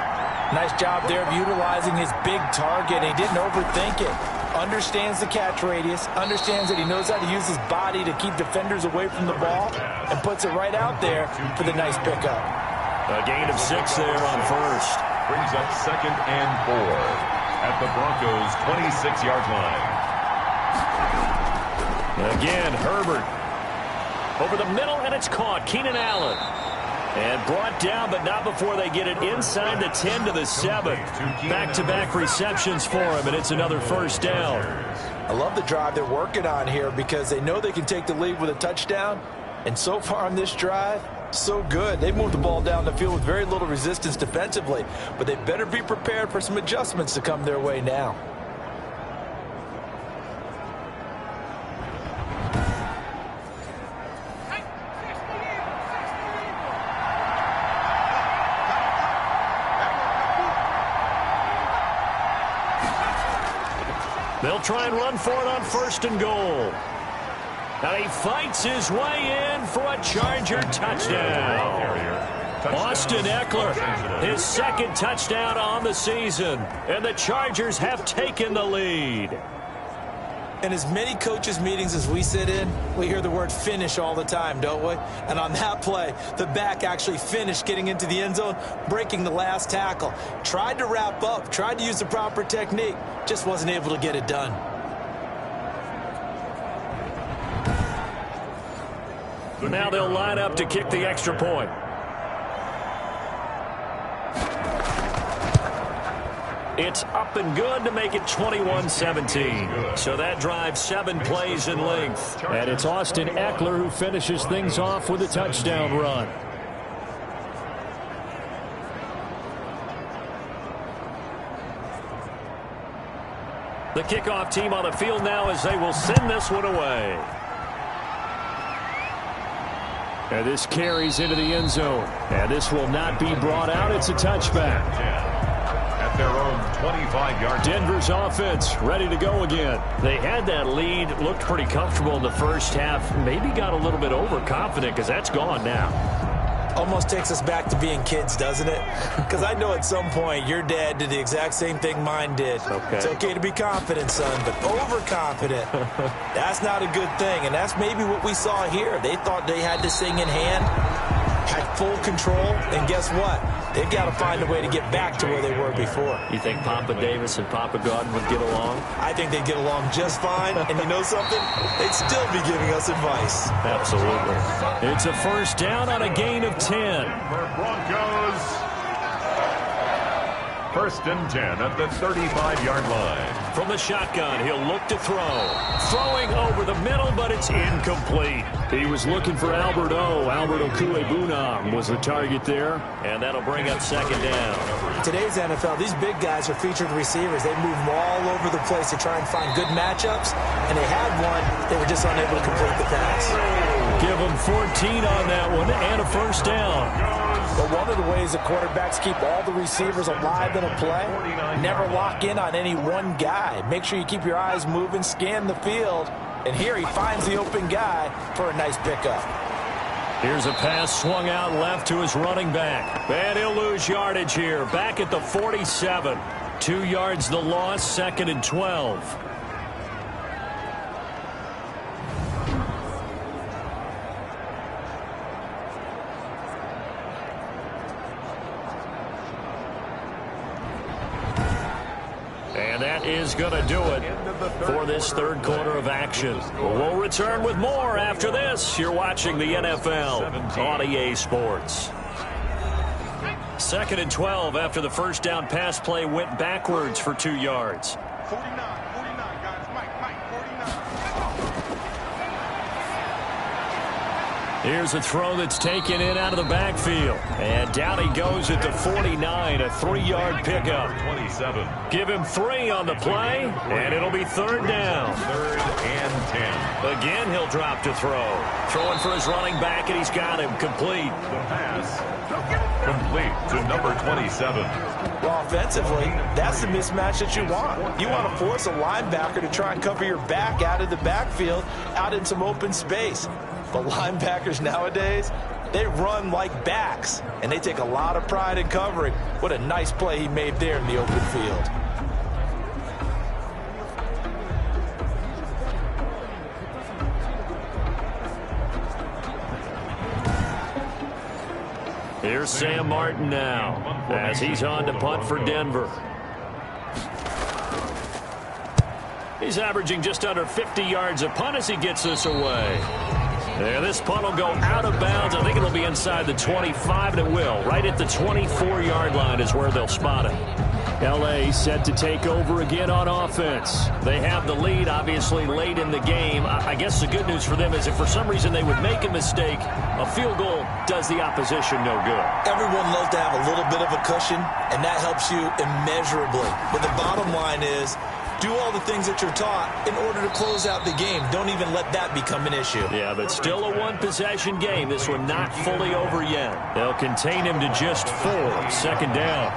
Nice job there of utilizing his big target. He didn't overthink it. Understands the catch radius. Understands that he knows how to use his body to keep defenders away from the ball. And puts it right out there for the nice pickup. A gain of 6 there on first. Brings up 2nd and 4 at the Broncos' 26-yard line. Again, Herbert over the middle, and it's caught. Keenan Allen. And brought down, but not before they get it inside the 10 to the 7. Back-to-back receptions for him, and it's another first down. I love the drive they're working on here because they know they can take the lead with a touchdown. And so far on this drive, so good. They moved the ball down the field with very little resistance defensively, but they better be prepared for some adjustments to come their way now. They'll try and run for it on 1st and goal. And he fights his way in for a Charger touchdown. Austin Eckler, his 2nd touchdown on the season. And the Chargers have taken the lead. In as many coaches' meetings as we sit in, we hear the word finish all the time, don't we? And on that play, the back actually finished getting into the end zone, breaking the last tackle. Tried to wrap up, tried to use the proper technique, just wasn't able to get it done. Now they'll line up to kick the extra point. It's up and good to make it 21-17. So that drives 7 plays in length. And it's Austin Eckler who finishes things off with a touchdown run. The kickoff team on the field now as they will send this one away. And this carries into the end zone. And this will not be brought out. It's a touchback. At their own 25-yard. Denver's offense ready to go again. They had that lead, looked pretty comfortable in the first half. Maybe got a little bit overconfident because that's gone now. Almost takes us back to being kids, doesn't it? Because I know at some point your dad did the exact same thing mine did. Okay. It's okay to be confident, son, but overconfident, that's not a good thing. And that's maybe what we saw here. They thought they had this thing in hand, had full control, and guess what? They've got to find a way to get back to where they were before. You think Papa Davis and Papa Godwin would get along? I think they'd get along just fine. And you know something? They'd still be giving us advice. Absolutely. It's a first down on a gain of 10. Broncos. 1st and 10 at the 35-yard line. From the shotgun, he'll look to throw. Throwing over the middle, but it's incomplete. He was looking for Albert O. Albert Okuebunam was the target there, and that'll bring up 2nd down. In today's NFL, these big guys are featured receivers. They move them all over the place to try and find good matchups, and they had one. They were just unable to complete the pass. Give them 14 on that one and a first down. But one of the ways that quarterbacks keep all the receivers alive in a play, never lock in on any one guy. Make sure you keep your eyes moving, scan the field, and here he finds the open guy for a nice pickup. Here's a pass swung out left to his running back. And he'll lose yardage here. Back at the 47. 2 yards the loss, 2nd and 12. And that is going to do it for this third quarter of action. We'll return with more after this. You're watching the NFL on EA Sports. 2nd and 12 after the first down pass play went backwards for 2 yards. 49, guys. Mike, 49. Here's a throw that's taken in out of the backfield. And down he goes at the 49, a 3-yard pickup. 27. Give him 3 on the play, and it'll be 3rd down. 3rd and 10. Again, he'll drop to throw. Throwing for his running back, and he's got him complete. The pass complete to number 27. Well, offensively, that's the mismatch that you want. You want to force a linebacker to try and cover your back out of the backfield, out in some open space. But linebackers nowadays, they run like backs, and they take a lot of pride in covering. What a nice play he made there in the open field. Here's Sam Martin now as he's on to punt for Denver. He's averaging just under 50 yards a punt as he gets this away. And this punt will go out of bounds. I think it'll be inside the 25, and it will. Right at the 24-yard line is where they'll spot it. L.A. set to take over again on offense. They have the lead, obviously, late in the game. I guess the good news for them is if for some reason they would make a mistake, a field goal does the opposition no good. Everyone loves to have a little bit of a cushion, and that helps you immeasurably. But the bottom line is, do all the things that you're taught in order to close out the game. Don't even let that become an issue. Yeah, but still a one-possession game. This one not fully over yet. They'll contain him to just 4. 2nd down.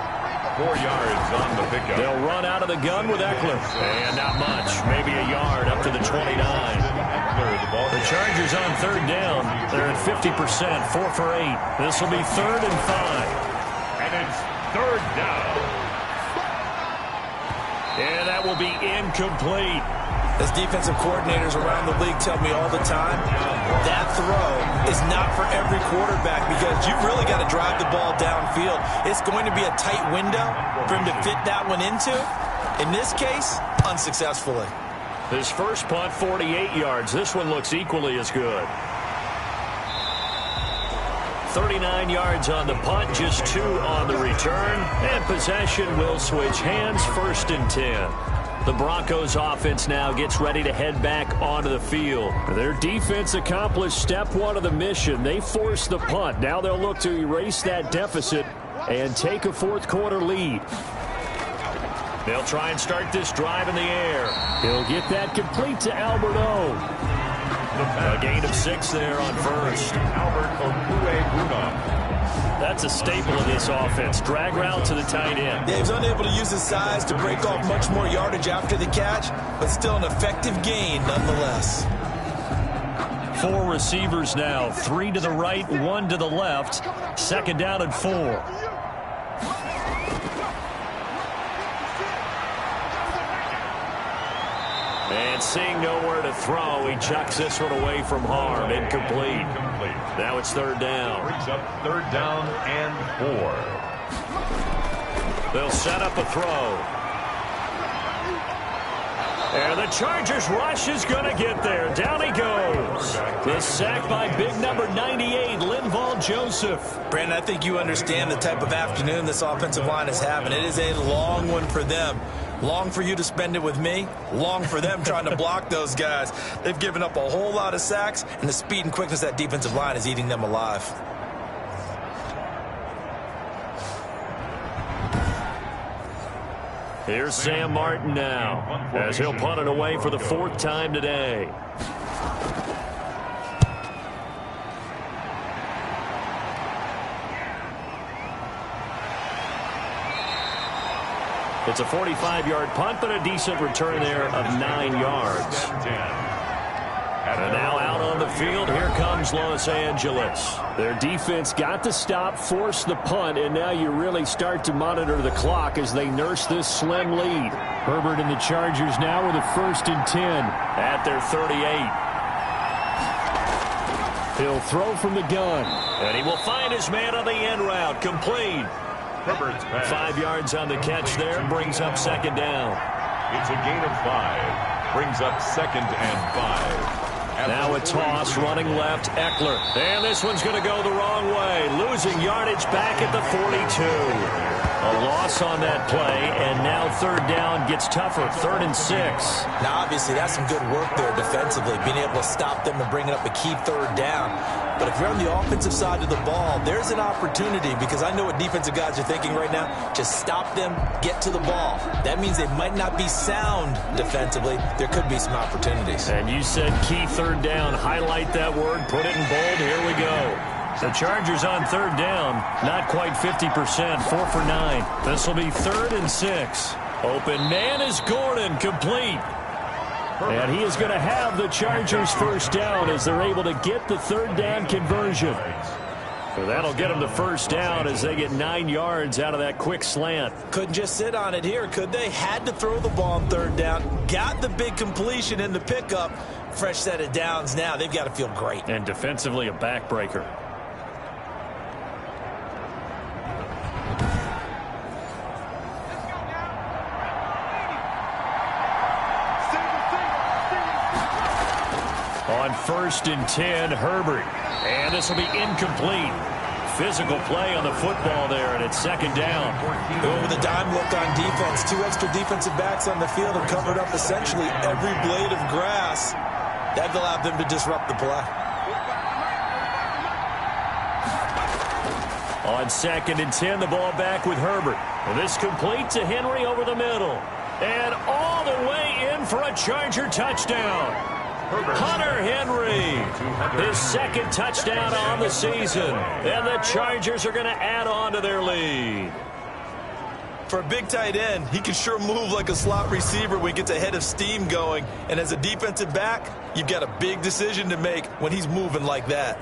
4 yards on the pickup. They'll run out of the gun with Eckler. And not much. Maybe a yard up to the 29. The Chargers on 3rd down. They're at 50%. 4 for 8. This will be 3rd and 5. And it's 3rd down. And that will be incomplete. As defensive coordinators around the league tell me all the time, that throw is not for every quarterback because you've really got to drive the ball downfield. It's going to be a tight window for him to fit that one into. In this case, unsuccessfully. His first punt, 48 yards. This one looks equally as good. 39 yards on the punt, just 2 on the return. And possession will switch hands, 1st and 10. The Broncos offense now gets ready to head back onto the field. Their defense accomplished step 1 of the mission. They forced the punt. Now they'll look to erase that deficit and take a 4th quarter lead. They'll try and start this drive in the air. He'll get that complete to Albert O. A gain of 6 there on 1st. Albert Okwuegbunam. That's a staple of this offense. Drag route to the tight end. Yeah, he was unable to use his size to break off much more yardage after the catch, but still an effective gain nonetheless. 4 receivers now. 3 to the right, 1 to the left. 2nd down and 4. And seeing nowhere to throw, he chucks this one away from harm. Incomplete. Now it's 3rd down. Brings up 3rd down and 4. They'll set up a throw. And the Chargers rush is going to get there. Down he goes. The sack by big number 98, Linval Joseph. Brandon, I think you understand the type of afternoon this offensive line is having. It is a long one for them. Long for you to spend it with me. Long for them trying to block those guys. They've given up a whole lot of sacks, and the speed and quickness of that defensive line is eating them alive. Here's Sam Martin now as he'll punt it away for the 4th time today. It's a 45-yard punt, but a decent return there of 9 yards. And now out on the field, here comes Los Angeles. Their defense got to stop, force the punt, and now you really start to monitor the clock as they nurse this slim lead. Herbert and the Chargers now with a 1st and 10 at their 38. He'll throw from the gun, and he will find his man on the end route, complete. Herbert's pass. 5 yards on the catch there, brings up 2nd down. It's a gain of 5. Brings up 2nd and 5. Now a toss, running left, Eckler. And this one's going to go the wrong way. Losing yardage back at the 42. A loss on that play, and now 3rd down gets tougher, 3rd and 6. Now, obviously, that's some good work there defensively, being able to stop them and bring it up a key 3rd down. But if you're on the offensive side of the ball, there's an opportunity, because I know what defensive guys are thinking right now. Just stop them, get to the ball. That means they might not be sound defensively. There could be some opportunities. And you said key 3rd down. Highlight that word, put it in bold. Here we go. The Chargers on 3rd down, not quite 50%, 4 for 9. This will be 3rd and 6. Open man is Gordon, complete. And he is going to have the Chargers 1st down as they're able to get the 3rd down conversion. So that'll get them the 1st down as they get 9 yards out of that quick slant. Couldn't just sit on it here, could they? Had to throw the ball on 3rd down. Got the big completion in the pickup. Fresh set of downs now. They've got to feel great. And defensively a backbreaker. On 1st and 10, Herbert. And this will be incomplete. Physical play on the football there, and it's 2nd down. With a dime look on defense, 2 extra defensive backs on the field and covered up essentially every blade of grass. That allowed them to disrupt the play. On 2nd and 10, the ball back with Herbert. And this complete to Henry over the middle. And all the way in for a Charger touchdown. Hunter Henry, his 2nd touchdown on the season. And the Chargers are going to add on to their lead. For a big tight end, he can sure move like a slot receiver when he gets a head of steam going. And as a defensive back, you've got a big decision to make when he's moving like that.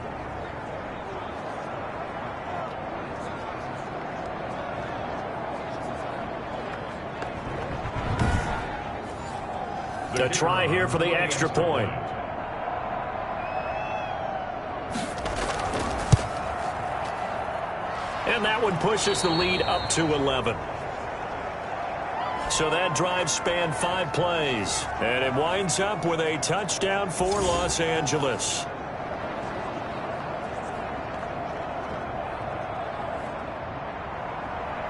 The try here for the extra point. And that one pushes the lead up to 11. So that drive spanned 5 plays. And it winds up with a touchdown for Los Angeles.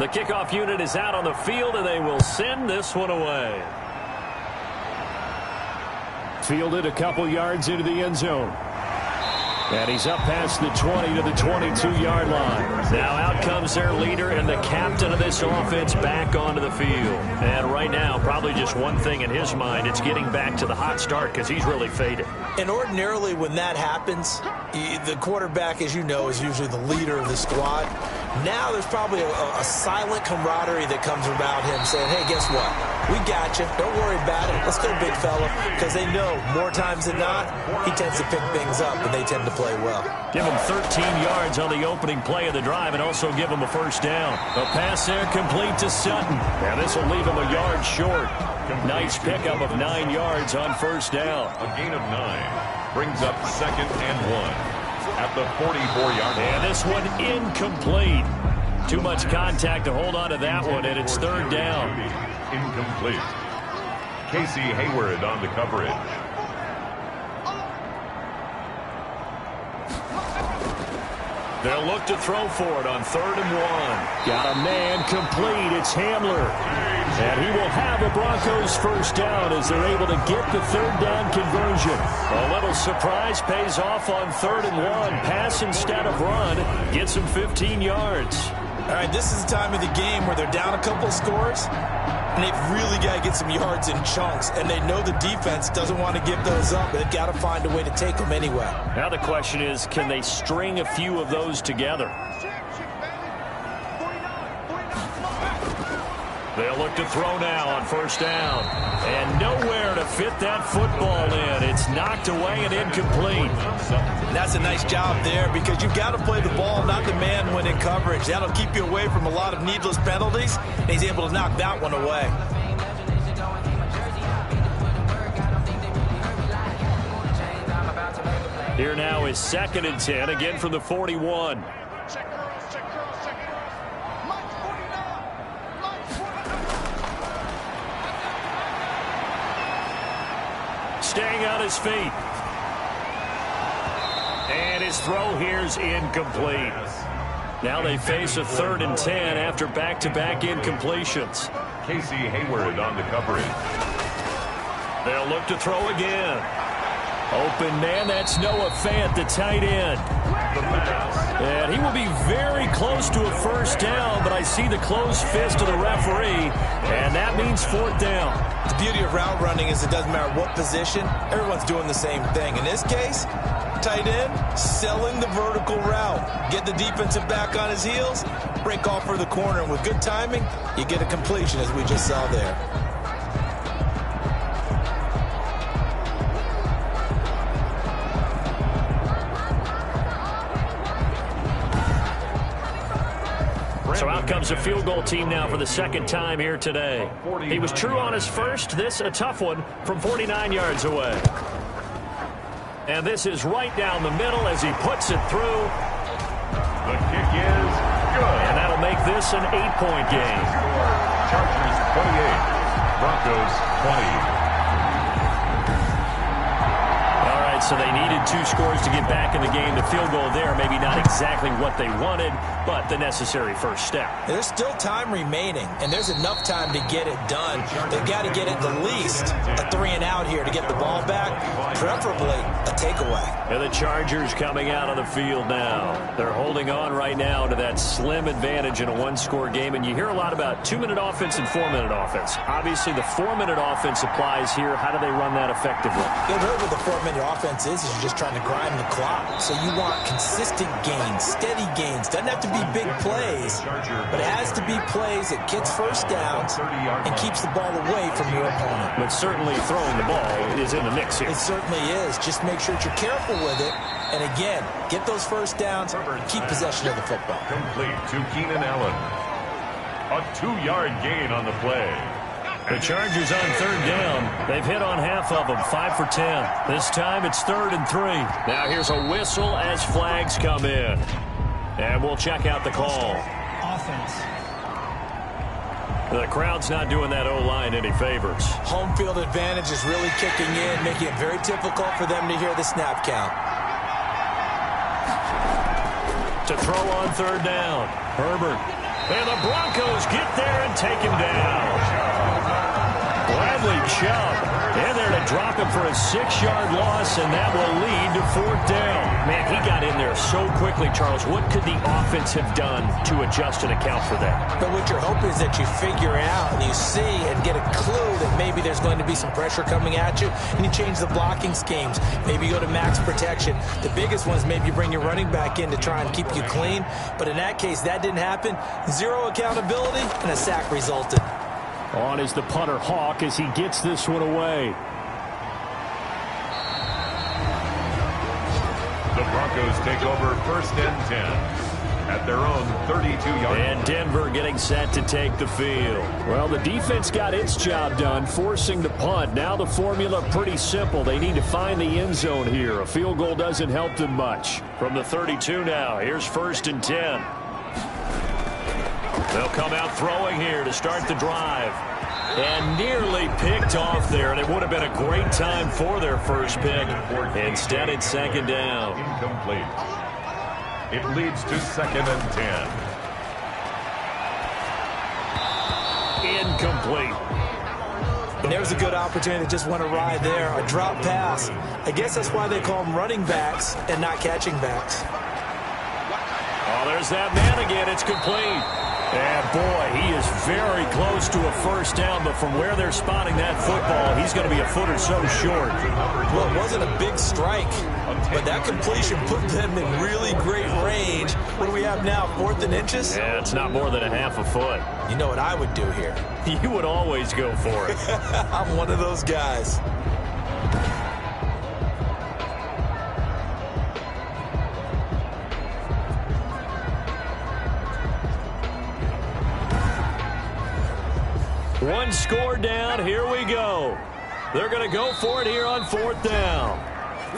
The kickoff unit is out on the field, and they will send this one away. Fielded a couple yards into the end zone. And he's up past the 20 to the 22-yard line. Now out comes their leader and the captain of this offense back onto the field. And right now, probably just one thing in his mind. It's getting back to the hot start because he's really faded. And ordinarily when that happens, the quarterback, as you know, is usually the leader of the squad. Now there's probably a silent camaraderie that comes about him saying, hey, guess what? We got you. Don't worry about it. Let's go, big fella. Because they know more times than not, he tends to pick things up, and they tend to play well. Give him 13 yards on the opening play of the drive and also give him a 1st down. A pass there complete to Sutton. And this will leave him a yard short. Nice pickup of 9 yards on 1st down. A gain of 9 brings up 2nd and 1 at the 44-yard line. And this one incomplete. Too much contact to hold on to that one, and it's 3rd down. Incomplete. Casey Hayward on the coverage. They'll look to throw for it on 3rd and 1. Got a man complete. It's Hamler. And he will have a Broncos 1st down as they're able to get the 3rd down conversion. A little surprise pays off on 3rd and 1. Pass instead of run. Gets him 15 yards. All right, this is the time of the game where they're down a couple of scores, and they've really got to get some yards in chunks, and they know the defense doesn't want to give those up, but they've got to find a way to take them anyway. Now the question is, can they string a few of those together? They'll look to throw now on first down. And nowhere to fit that football in. It's knocked away and incomplete. That's a nice job there because you've got to play the ball, not the man when in coverage. That'll keep you away from a lot of needless penalties. And he's able to knock that one away. Here now is 2nd and 10, again from the 41. Staying on his feet. And his throw here's incomplete. Now they face a 3rd and 10 after back-to-back incompletions. Casey Hayward on the coverage. They'll look to throw again. Open man, that's Noah Fant, the tight end. The pass. And he will be very close to a first down, but I see the closed fist of the referee, and that means 4th down. The beauty of route running is it doesn't matter what position, everyone's doing the same thing. In this case, tight end, selling the vertical route. Get the defensive back on his heels, break off for the corner, and with good timing, you get a completion as we just saw there. So out comes a field goal team now for the 2nd time here today. He was true on his first. This a tough one from 49 yards away. And this is right down the middle as he puts it through. The kick is good. And that'll make this an 8-point game. Chargers 28, Broncos 20. So they needed 2 scores to get back in the game. The field goal there, maybe not exactly what they wanted, but the necessary first step. There's still time remaining, and there's enough time to get it done. They've got to get at the least a 3-and-out here to get the ball back, preferably a takeaway. And the Chargers coming out on the field now. They're holding on right now to that slim advantage in a 1-score game, and you hear a lot about 2-minute offense and 4-minute offense. Obviously, the 4-minute offense applies here. How do they run that effectively? They've heard what the 4-minute offense is you're just trying to grind the clock. So you want consistent gains, steady gains. Doesn't have to be big plays, but it has to be plays that gets first downs and keeps the ball away from your opponent. But certainly throwing the ball is in the mix here. It certainly is. Just make sure that you're careful with it. And again, get those first downs and keep possession of the football. Complete to Keenan Allen. A 2-yard gain on the play. The Chargers on 3rd down. They've hit on half of them, 5 for 10. This time it's 3rd and 3. Now here's a whistle as flags come in. And we'll check out the call. Offense. The crowd's not doing that O-line any favors. Home field advantage is really kicking in, making it very difficult for them to hear the snap count. To throw on 3rd down. Herbert. And the Broncos get there and take him down. Bradley Chubb in there to drop him for a 6-yard loss, and that will lead to 4th down. Man, he got in there so quickly, Charles. What could the offense have done to adjust and account for that? But what you're hoping is that you figure out and you see and get a clue that maybe there's going to be some pressure coming at you, and you change the blocking schemes. Maybe you go to max protection. The biggest one is maybe you bring your running back in to try and keep you clean. But in that case, that didn't happen. 0 accountability, and a sack resulted. On is the punter Hawk as he gets this one away. The Broncos take over 1st and 10 at their own 32-yard line. And Denver getting set to take the field. Well, the defense got its job done, forcing the punt. Now the formula pretty simple. They need to find the end zone here. A field goal doesn't help them much. From the 32 now, here's 1st and 10. They'll come out throwing here to start the drive. And nearly picked off there, and it would have been a great time for their first pick. Instead, it's 2nd down. Incomplete. It leads to 2nd and 10. Incomplete. And there's a good opportunity to just want to ride there. A drop pass. I guess that's why they call them running backs and not catching backs. Oh, there's that man again. It's complete. And, boy, he is very close close to a first down, but from where they're spotting that football, he's going to be a foot or so short. Well, it wasn't a big strike, but that completion put them in really great range. What do we have now, 4th and inches? Yeah, it's not more than a half a foot. You know what I would do here? You would always go for it. I'm one of those guys. One score down. Here we go. They're going to go for it here on 4th down.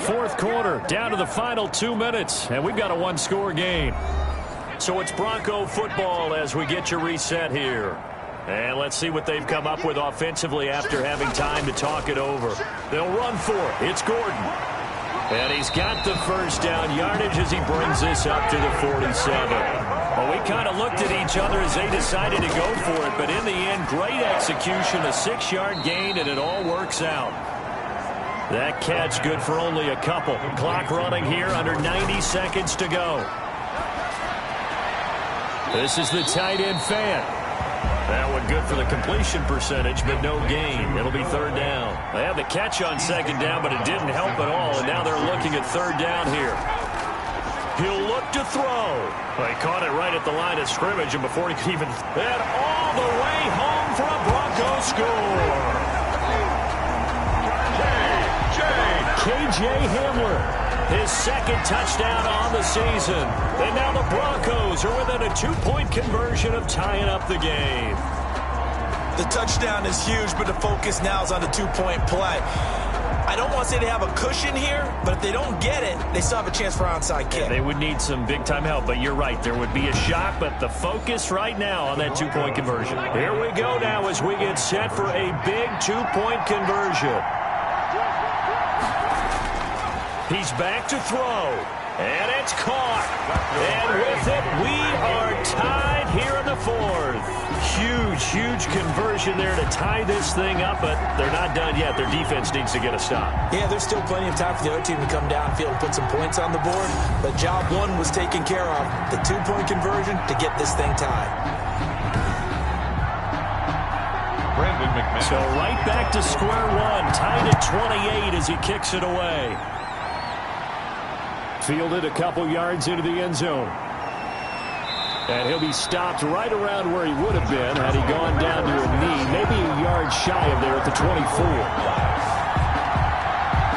4th quarter, down to the final 2 minutes, and we've got a one-score game. So it's Bronco football as we get you reset here. And let's see what they've come up with offensively after having time to talk it over. They'll run for it. It's Gordon. And he's got the first down yardage as he brings this up to the 47. Well, we kind of looked at each other as they decided to go for it, but in the end, great execution, a 6-yard gain, and it all works out. That catch good for only a couple. Clock running here, under 90 seconds to go. This is the tight end fan. That one good for the completion percentage, but no gain. It'll be 3rd down. They had the catch on 2nd down, but it didn't help at all, and now they're looking at 3rd down here. He'll look to throw. They caught it right at the line of scrimmage, and before he could even... And all the way home for a Broncos score. K.J. Hamler. His 2nd touchdown on the season. And now the Broncos are within a 2-point conversion of tying up the game. The touchdown is huge, but the focus now is on the 2-point play. I don't want to say they have a cushion here, but if they don't get it, they still have a chance for onside kick. Yeah, they would need some big-time help, but you're right. There would be a shot, but the focus right now on that 2-point conversion. Here we go now as we get set for a big 2-point conversion. He's back to throw, and it's caught. And with it, we are tied here in the 4th. Huge conversion there to tie this thing up, but they're not done yet. Their defense needs to get a stop. Yeah, there's still plenty of time for the other team to come downfield and put some points on the board, but job 1 was taken care of. The 2-point conversion to get this thing tied. So right back to square one, tied at 28 as he kicks it away. Fielded a couple yards into the end zone. And he'll be stopped right around where he would have been had he gone down to a knee, maybe a yard shy of there at the 24.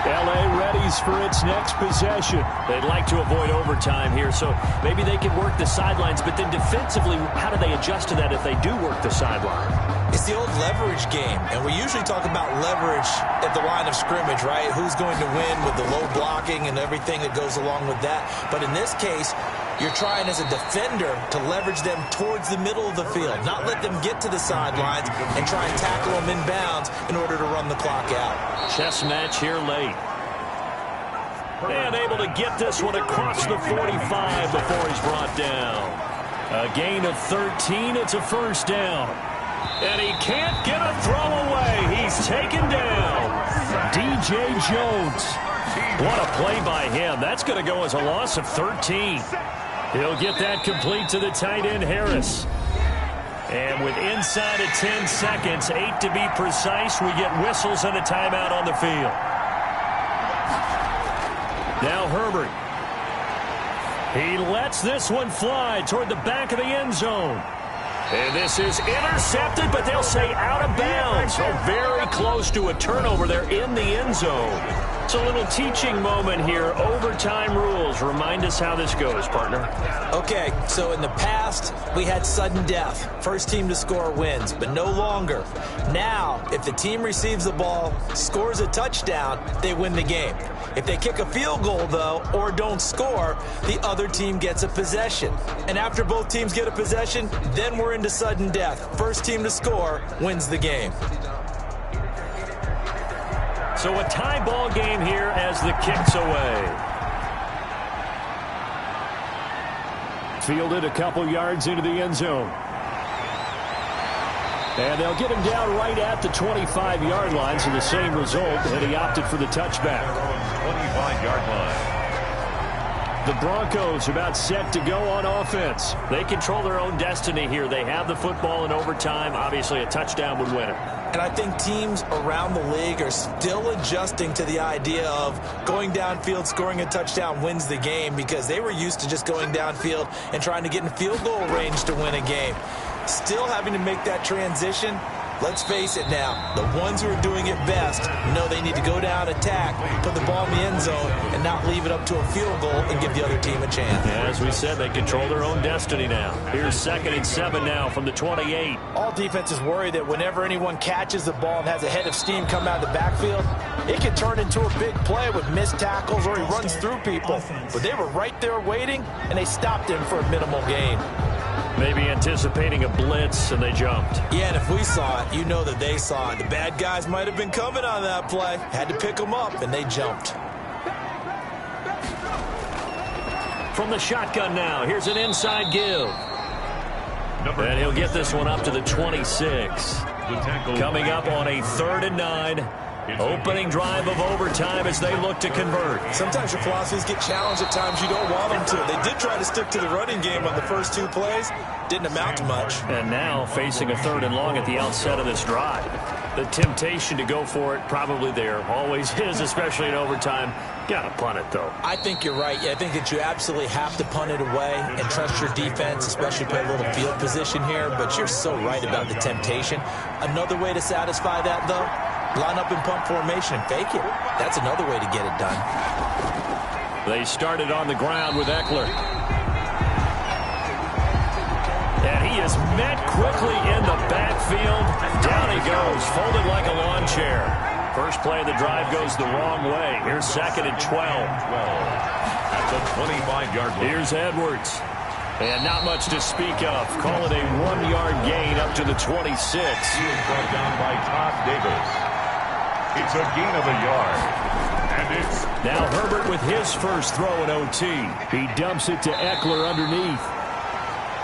L.A. readies for its next possession. They'd like to avoid overtime here, so maybe they can work the sidelines, but then defensively, how do they adjust to that if they do work the sideline? It's the old leverage game, and we usually talk about leverage at the line of scrimmage, right? Who's going to win with the low blocking and everything that goes along with that. But in this case, you're trying as a defender to leverage them towards the middle of the field, not let them get to the sidelines and try and tackle them in bounds in order to run the clock out. Chess match here late. And able to get this one across the 45 before he's brought down. A gain of 13, it's a first down. And he can't get a throw away. He's taken down. D.J. Jones. What a play by him. That's going to go as a loss of 13. He'll get that complete to the tight end, Harris. And with inside of 10 seconds, 8 to be precise, we get whistles and a timeout on the field. Now Herbert. He lets this one fly toward the back of the end zone. And this is intercepted, but they'll say out of bounds. So very close to a turnover there in the end zone. It's a little teaching moment here. Overtime rules. Remind us how this goes, partner. Okay, so in the past, we had sudden death. First team to score wins, but no longer. Now, if the team receives the ball, scores a touchdown, they win the game. If they kick a field goal, though, or don't score, the other team gets a possession. And after both teams get a possession, then we're into sudden death. First team to score wins the game. So a tie ball game here as the kick's away. Fielded a couple yards into the end zone. And they'll get him down right at the 25-yard line, so the same result, and he opted for the touchback. 25-yard line. The Broncos about set to go on offense. They control their own destiny here. They have the football in overtime. Obviously, a touchdown would win it. And I think teams around the league are still adjusting to the idea of going downfield, scoring a touchdown wins the game, because they were used to just going downfield and trying to get in field goal range to win a game. Still having to make that transition. Let's face it now, the ones who are doing it best know they need to go down, attack, put the ball in the end zone, and not leave it up to a field goal and give the other team a chance. As we said, they control their own destiny now. Here's 2nd and 7 now from the 28. All defenses worry that whenever anyone catches the ball and has a head of steam come out of the backfield, it can turn into a big play with missed tackles or he runs through people. But they were right there waiting, and they stopped him for a minimal gain. Maybe anticipating a blitz, and they jumped. Yeah, and if we saw it, you know that they saw it. The bad guys might have been coming on that play. Had to pick them up, and they jumped. From the shotgun now, here's an inside give. And he'll get this one up to the 26. Coming up on a 3rd and 9. Opening drive of overtime as they look to convert. Sometimes your philosophies get challenged at times you don't want them to. They did try to stick to the running game on the first 2 plays. Didn't amount to much. And now facing a 3rd and long at the outset of this drive. The temptation to go for it probably there. Always is, especially in overtime. Gotta punt it, though. I think you're right. I think that you absolutely have to punt it away and trust your defense, especially play a little field position here. But you're so right about the temptation. Another way to satisfy that, though, line up in pump formation and fake it. That's another way to get it done. They started on the ground with Eckler. And he is met quickly in the backfield. Down he goes, folded like a lawn chair. First play of the drive goes the wrong way. Here's 2nd and 12. At the 25-yard line. Here's Edwards. And not much to speak of. Call it a 1-yard gain up to the 26. He is brought down by Todd Davis. It's a gain of a yard. And it's now Herbert with his first throw in OT. He dumps it to Eckler underneath.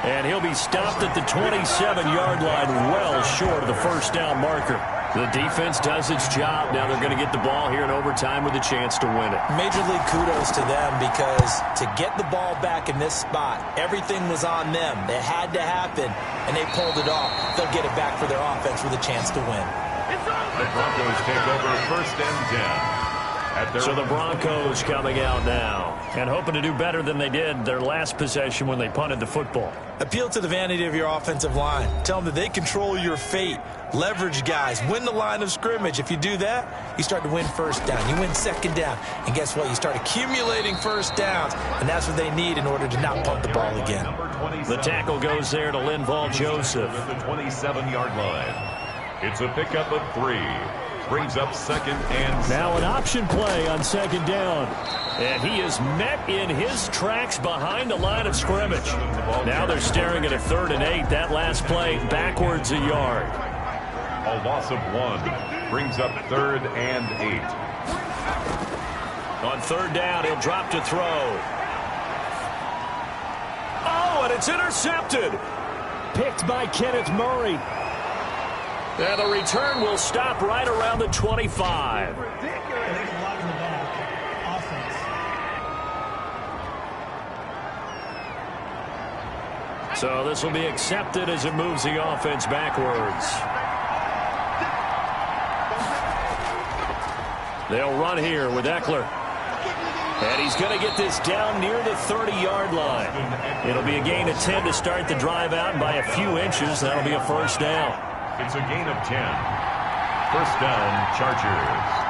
And he'll be stopped at the 27-yard line, well short of the first down marker. The defense does its job. Now they're going to get the ball here in overtime with a chance to win it. Major league kudos to them, because to get the ball back in this spot, everything was on them. It had to happen, and they pulled it off. They'll get it back for their offense with a chance to win. The Broncos take over 1st and 10. So the Broncos coming out now and hoping to do better than they did their last possession when they punted the football. Appeal to the vanity of your offensive line. Tell them that they control your fate. Leverage guys. Win the line of scrimmage. If you do that, you start to win 1st down. You win 2nd down. And guess what? You start accumulating 1st downs. And that's what they need in order to not punt the ball again. The tackle goes there to Linval Joseph. At the 27-yard line. It's a pickup of 3. Brings up 2nd and 7. Now an option play on 2nd down. And he is met in his tracks behind the line of scrimmage. Now they're staring at a 3rd and 8. That last play backwards a yard. A loss of 1. Brings up 3rd and 8. On 3rd down, he'll drop to throw. Oh, and it's intercepted. Picked by Kenneth Murray. And the return will stop right around the 25. So this will be accepted as it moves the offense backwards. They'll run here with Eckler. And he's going to get this down near the 30-yard line. It'll be a gain of 10 to start the drive out, and by a few inches, that'll be a 1st down. It's a gain of 10. 1st down, Chargers.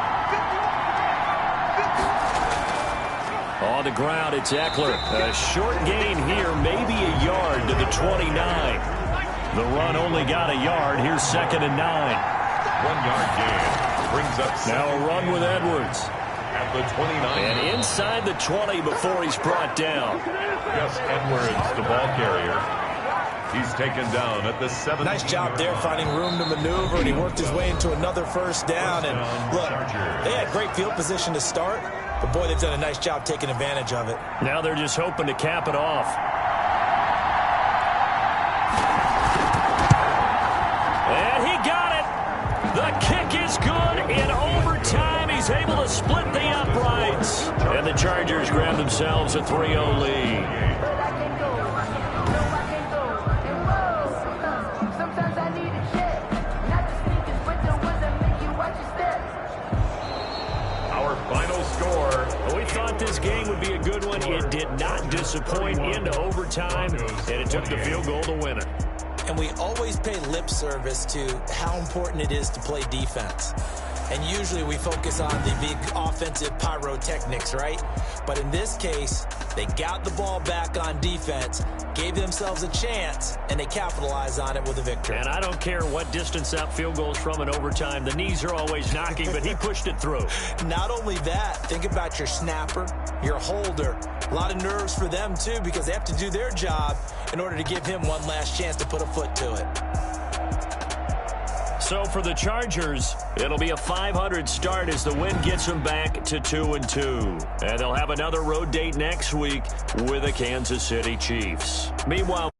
On the ground, it's Eckler. A short gain here, maybe a yard to the 29. The run only got a yard. Here's 2nd and 9. 1-yard gain. Brings up now a run with Edwards. At the 29. And inside the 20 before he's brought down. Gus Edwards, the ball carrier. He's taken down at the 7. Nice job there finding room to maneuver, and he worked his way into another 1st down. And look, they had great field position to start, but boy, they've done a nice job taking advantage of it. Now they're just hoping to cap it off. And he got it. The kick is good in overtime. He's able to split the uprights. And the Chargers grab themselves It's a 3-0 lead. Our final score. We thought this game would be a good one. It did not disappoint into overtime, and it took the field goal to win it. And we always pay lip service to how important it is to play defense. And usually we focus on the big offensive pyrotechnics, right? But in this case, they got the ball back on defense, gave themselves a chance, and they capitalized on it with a victory. And I don't care what distance that field goal is from in overtime. The knees are always knocking, but he pushed it through. Not only that, think about your snapper, your holder. A lot of nerves for them, too, because they have to do their job in order to give him one last chance to put a foot to it. So for the Chargers, it'll be a .500 start as the win gets them back to 2-2. And they'll have another road date next week with the Kansas City Chiefs. Meanwhile,